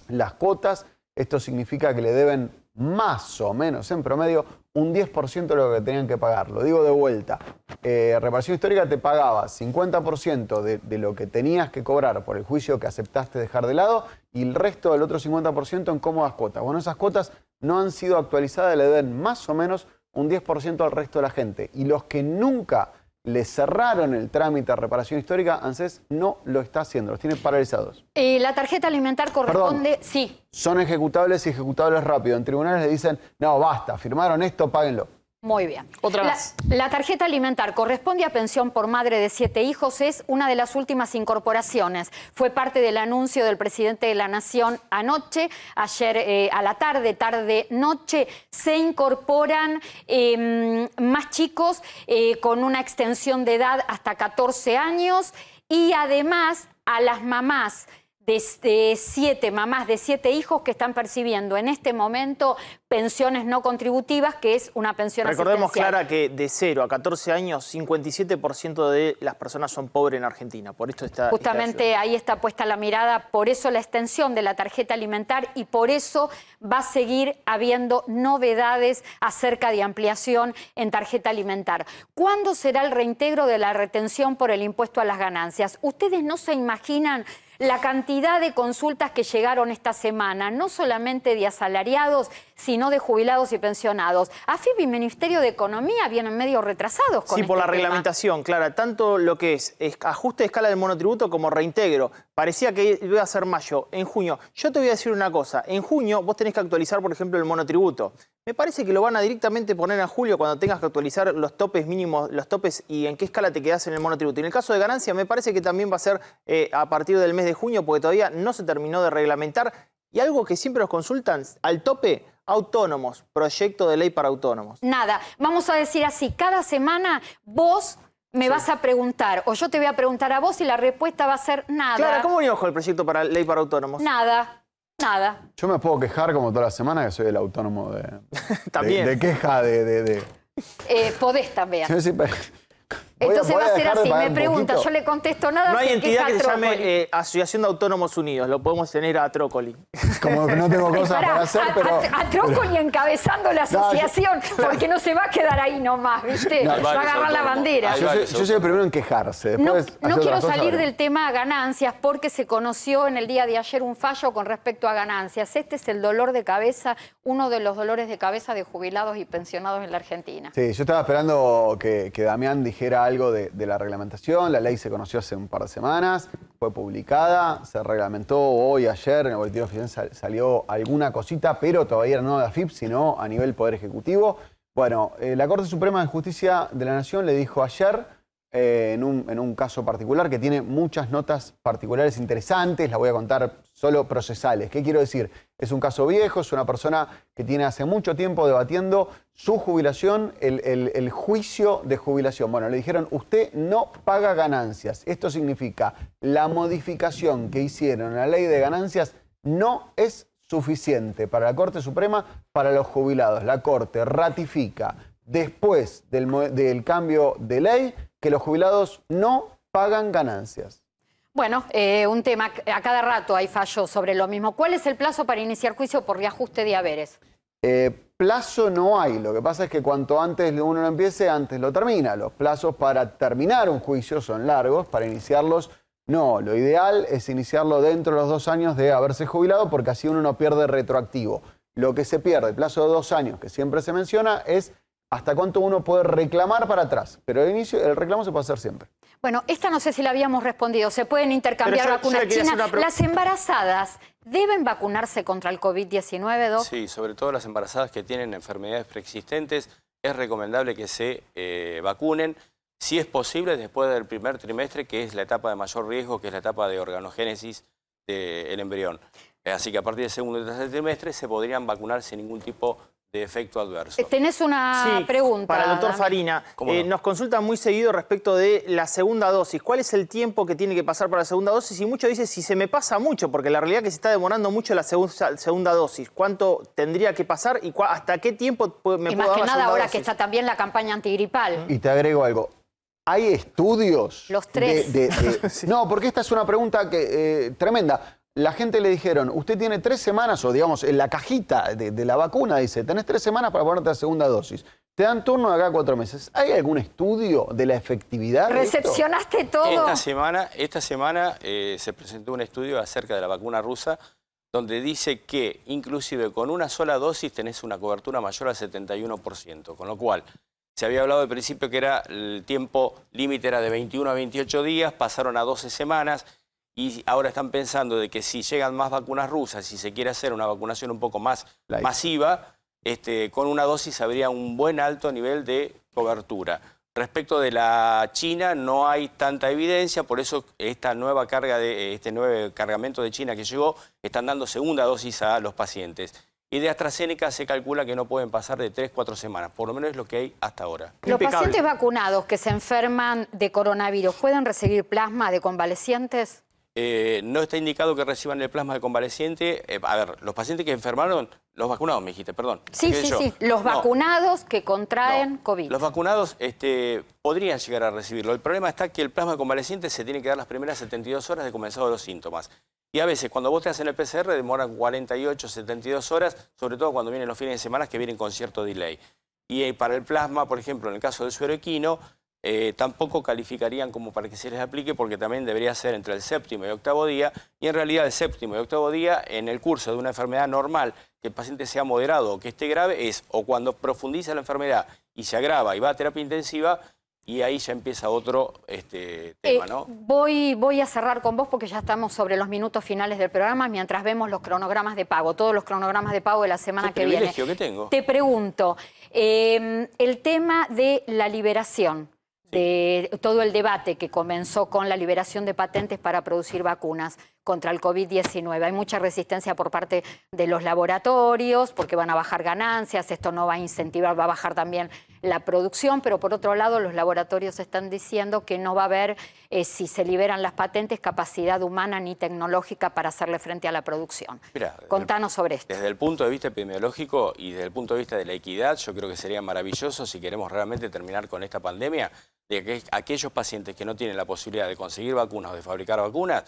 las cuotas. Esto significa que le deben más o menos, en promedio, un 10% de lo que tenían que pagar. Lo digo de vuelta. Reparación histórica te pagaba 50% de lo que tenías que cobrar por el juicio que aceptaste dejar de lado y el resto del otro 50% en cómodas cuotas. Bueno, esas cuotas no han sido actualizadas, le deben más o menos un 10% al resto de la gente. Y los que nunca le cerraron el trámite de reparación histórica, ANSES no lo está haciendo, los tiene paralizados. La tarjeta alimentar corresponde... Perdón, sí. Son ejecutables y ejecutables rápido. En tribunales le dicen, no, basta, firmaron esto, páguenlo. Muy bien. Otra vez. La tarjeta alimentar corresponde a pensión por madre de 7 hijos. Es una de las últimas incorporaciones. Fue parte del anuncio del presidente de la Nación anoche. Ayer a la tarde-noche, se incorporan más chicos con una extensión de edad hasta 14 años. Y además a las mamás de 7 hijos que están percibiendo en este momento pensiones no contributivas, que es una pensión Recordemos, asistencial. Clara, que de 0 a 14 años, 57% de las personas son pobres en Argentina. Por esto está... Justamente ahí está puesta la mirada, por eso la extensión de la tarjeta alimentar y por eso va a seguir habiendo novedades acerca de ampliación en tarjeta alimentar. ¿Cuándo será el reintegro de la retención por el impuesto a las ganancias? Ustedes no se imaginan la cantidad de consultas que llegaron esta semana, no solamente de asalariados, sino de jubilados y pensionados. AFIP y Ministerio de Economía vienen medio retrasados con Sí, por la tema. reglamentación, Clara. Tanto lo que es ajuste de escala del monotributo como reintegro. Parecía que iba a ser mayo, en junio. Yo te voy a decir una cosa. En junio vos tenés que actualizar, por ejemplo, el monotributo. Me parece que lo van a directamente poner en julio cuando tengas que actualizar los topes mínimos, los topes y en qué escala te quedás en el monotributo. Y en el caso de ganancia, me parece que también va a ser a partir del mes de junio, porque todavía no se terminó de reglamentar. Y algo que siempre nos consultan, al tope, autónomos, proyecto de ley para autónomos. Nada, vamos a decir así, cada semana vos me vas a preguntar, o yo te voy a preguntar a vos y la respuesta va a ser nada. Clara, ¿cómo venimos con el proyecto para ley para autónomos? Nada. Yo me puedo quejar como toda la semana que soy el autónomo de... También. De queja, Podés también. Yo siempre... Entonces va a ser así, me pregunta, poquito. yo le contesto nada. No hay se entidad queja que se Trócoli. llame Asociación de Autónomos Unidos, lo podemos tener a Trócoli. como que no tengo cosas para hacer, pero... A Tronco ni encabezando la asociación, porque no se va a quedar ahí nomás, ¿viste? Va a agarrar la bandera. Yo soy el primero en quejarse. No Después hacer quiero otras cosas, salir veremos. del tema ganancias porque se conoció en el día de ayer un fallo con respecto a ganancias. Este es el dolor de cabeza, uno de los dolores de cabeza de jubilados y pensionados en la Argentina. Sí, yo estaba esperando que Damián dijera algo de la reglamentación. La ley se conoció hace un par de semanas, fue publicada, se reglamentó hoy, ayer, en el boletín oficial salió alguna cosita, pero todavía no de AFIP, sino a nivel Poder Ejecutivo. Bueno, la Corte Suprema de Justicia de la Nación le dijo ayer, en un caso particular, que tiene muchas notas particulares interesantes, las voy a contar solo procesales. ¿Qué quiero decir? Es un caso viejo, es una persona que tiene hace mucho tiempo debatiendo su jubilación, el juicio de jubilación. Bueno, le dijeron, usted no paga ganancias. Esto significa, la modificación que hicieron en la ley de ganancias no es suficiente para la Corte Suprema, para los jubilados. La Corte ratifica, después del cambio de ley, que los jubilados no pagan ganancias. Bueno, un tema, a cada rato hay fallos sobre lo mismo. ¿Cuál es el plazo para iniciar juicio por reajuste de haberes? Plazo no hay, lo que pasa es que cuanto antes uno lo empiece, antes lo termina. Los plazos para terminar un juicio son largos, para iniciarlos no. Lo ideal es iniciarlo dentro de los 2 años de haberse jubilado, porque así uno no pierde retroactivo. Lo que se pierde, el plazo de 2 años que siempre se menciona, es hasta cuánto uno puede reclamar para atrás. Pero el reclamo se puede hacer siempre. Bueno, esta no sé si la habíamos respondido. ¿Se pueden intercambiar vacunas? China, ¿las embarazadas deben vacunarse contra el COVID-19, Doc? Sí, sobre todo las embarazadas que tienen enfermedades preexistentes, es recomendable que se vacunen. Si es posible, después del primer trimestre, que es la etapa de mayor riesgo, que es la etapa de organogénesis del embrión. Así que a partir del segundo y tercer trimestre se podrían vacunar sin ningún tipo de efecto adverso. Tenés una pregunta. Para el doctor Dami. Farina. ¿Cómo no? Nos consultan muy seguido respecto de la segunda dosis. ¿Cuál es el tiempo que tiene que pasar para la segunda dosis? Y muchos dicen si se me pasa mucho, porque la realidad es que se está demorando mucho la segunda dosis. ¿Cuánto tendría que pasar y hasta qué tiempo me puedo dar la segunda dosis? Y más que nada ahora que está también la campaña antigripal. Y te agrego algo. ¿Hay estudios? Los 3. No, porque esta es una pregunta tremenda. La gente le dijeron, usted tiene 3 semanas, o digamos, en la cajita de la vacuna dice, tenés 3 semanas para ponerte la segunda dosis. Te dan turno de acá a 4 meses. ¿Hay algún estudio de la efectividad de esto? ¿Recepcionaste todo? Esta semana se presentó un estudio acerca de la vacuna rusa, donde dice que inclusive con una sola dosis tenés una cobertura mayor al 71%, con lo cual se había hablado al principio que el tiempo límite era de 21 a 28 días, pasaron a 12 semanas, y ahora están pensando de que si llegan más vacunas rusas, si se quiere hacer una vacunación un poco más masiva, con una dosis habría un buen alto nivel de cobertura. Respecto de la China no hay tanta evidencia, por eso esta nueva carga este nuevo cargamento de China que llegó, están dando segunda dosis a los pacientes. Y de AstraZeneca se calcula que no pueden pasar de 3-4 semanas, por lo menos es lo que hay hasta ahora. ¿Los pacientes vacunados que se enferman de coronavirus pueden recibir plasma de convalecientes? No está indicado que reciban el plasma de convaleciente. A ver, los pacientes que enfermaron, los vacunados me dijiste, perdón. Sí. Los vacunados que contraen COVID. Los vacunados podrían llegar a recibirlo. El problema está que el plasma de convaleciente se tiene que dar las primeras 72 horas de comenzado los síntomas. Y a veces cuando vos te hacen el PCR demoran 48, 72 horas, sobre todo cuando vienen los fines de semana que vienen con cierto delay. Y para el plasma, por ejemplo, en el caso del suero equino, tampoco calificarían como para que se les aplique porque también debería ser entre el 7º y 8º día y en realidad el 7º y 8º día en el curso de una enfermedad normal que el paciente sea moderado o que esté grave es o cuando profundiza la enfermedad y se agrava y va a terapia intensiva y ahí ya empieza otro tema, ¿no? Voy a cerrar con vos porque ya estamos sobre los minutos finales del programa mientras vemos los cronogramas de pago, todos los cronogramas de pago de la semana que viene. ¿Qué privilegio que tengo? Te pregunto, el tema de la liberación, de todo el debate que comenzó con la liberación de patentes para producir vacunas contra el COVID-19. Hay mucha resistencia por parte de los laboratorios porque van a bajar ganancias, esto no va a incentivar, va a bajar también la producción, pero por otro lado los laboratorios están diciendo que no va a haber, si se liberan las patentes, capacidad humana ni tecnológica para hacerle frente a la producción. Mirá, Contanos sobre esto. Desde el punto de vista epidemiológico y desde el punto de vista de la equidad, yo creo que sería maravilloso si queremos realmente terminar con esta pandemia, de que aquellos pacientes que no tienen la posibilidad de conseguir vacunas o de fabricar vacunas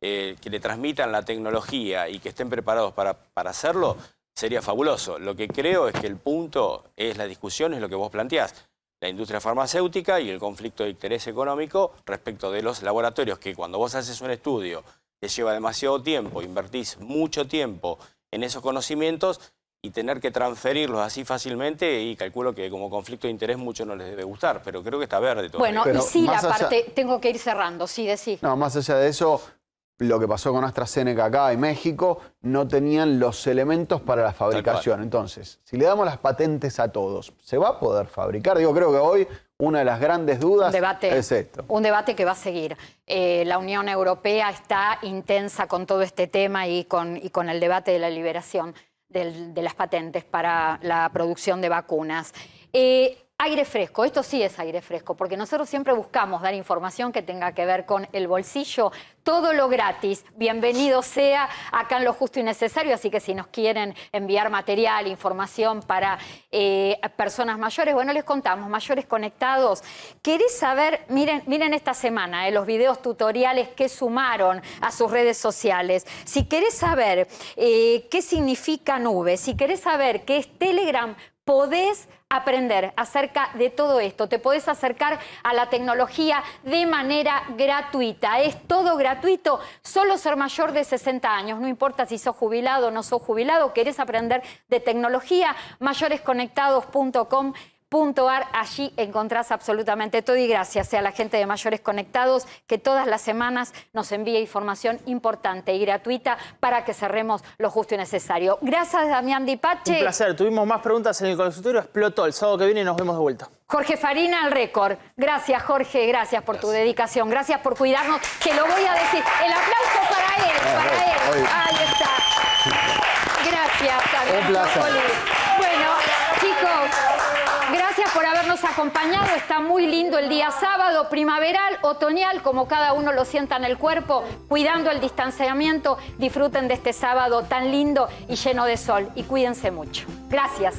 que le transmitan la tecnología y que estén preparados para hacerlo, sería fabuloso. Lo que creo es que el punto es la discusión, es lo que vos planteás. La industria farmacéutica y el conflicto de interés económico respecto de los laboratorios, que cuando vos haces un estudio te lleva demasiado tiempo, invertís mucho tiempo en esos conocimientos y tener que transferirlos así fácilmente, y calculo que como conflicto de interés mucho no les debe gustar, pero creo que está verde todo. Bueno, Pero y sí, la más allá- parte, tengo que ir cerrando, sí, decí. No, más allá de eso, lo que pasó con AstraZeneca acá en México, no tenían los elementos para la fabricación. Entonces, si le damos las patentes a todos, ¿se va a poder fabricar? Digo, creo que hoy una de las grandes dudas es esto. Un debate que va a seguir. La Unión Europea está intensa con todo este tema y con el debate de la liberación de las patentes para la producción de vacunas. Aire fresco, esto sí es aire fresco, porque nosotros siempre buscamos dar información que tenga que ver con el bolsillo. Todo lo gratis, bienvenido sea acá en Lo Justo y Necesario, así que si nos quieren enviar material, información para personas mayores, bueno, les contamos, mayores conectados. ¿Querés saber? Miren esta semana los videos tutoriales que sumaron a sus redes sociales. Si querés saber qué significa nube, si querés saber qué es Telegram, podés aprender acerca de todo esto. Te podés acercar a la tecnología de manera gratuita. Es todo gratuito, solo ser mayor de 60 años. No importa si sos jubilado o no sos jubilado, querés aprender de tecnología, mayoresconectados.com.ar, allí encontrás absolutamente todo, y gracias a la gente de Mayores Conectados que todas las semanas nos envía información importante y gratuita para que cerremos Lo Justo y Necesario. Gracias, Damián Di Pace. Un placer. Tuvimos más preguntas en el consultorio. Explotó. El sábado que viene nos vemos de vuelta. Jorge Farina, al récord. Gracias, Jorge. Gracias por tu dedicación. Gracias por cuidarnos. Que lo voy a decir. El aplauso para él. Para él. Ahí está. Gracias, Damián. Un placer. Bueno, chicos, gracias por habernos acompañado. Está muy lindo el día sábado, primaveral, otoñal, como cada uno lo sienta en el cuerpo, cuidando el distanciamiento. Disfruten de este sábado tan lindo y lleno de sol, y cuídense mucho. Gracias.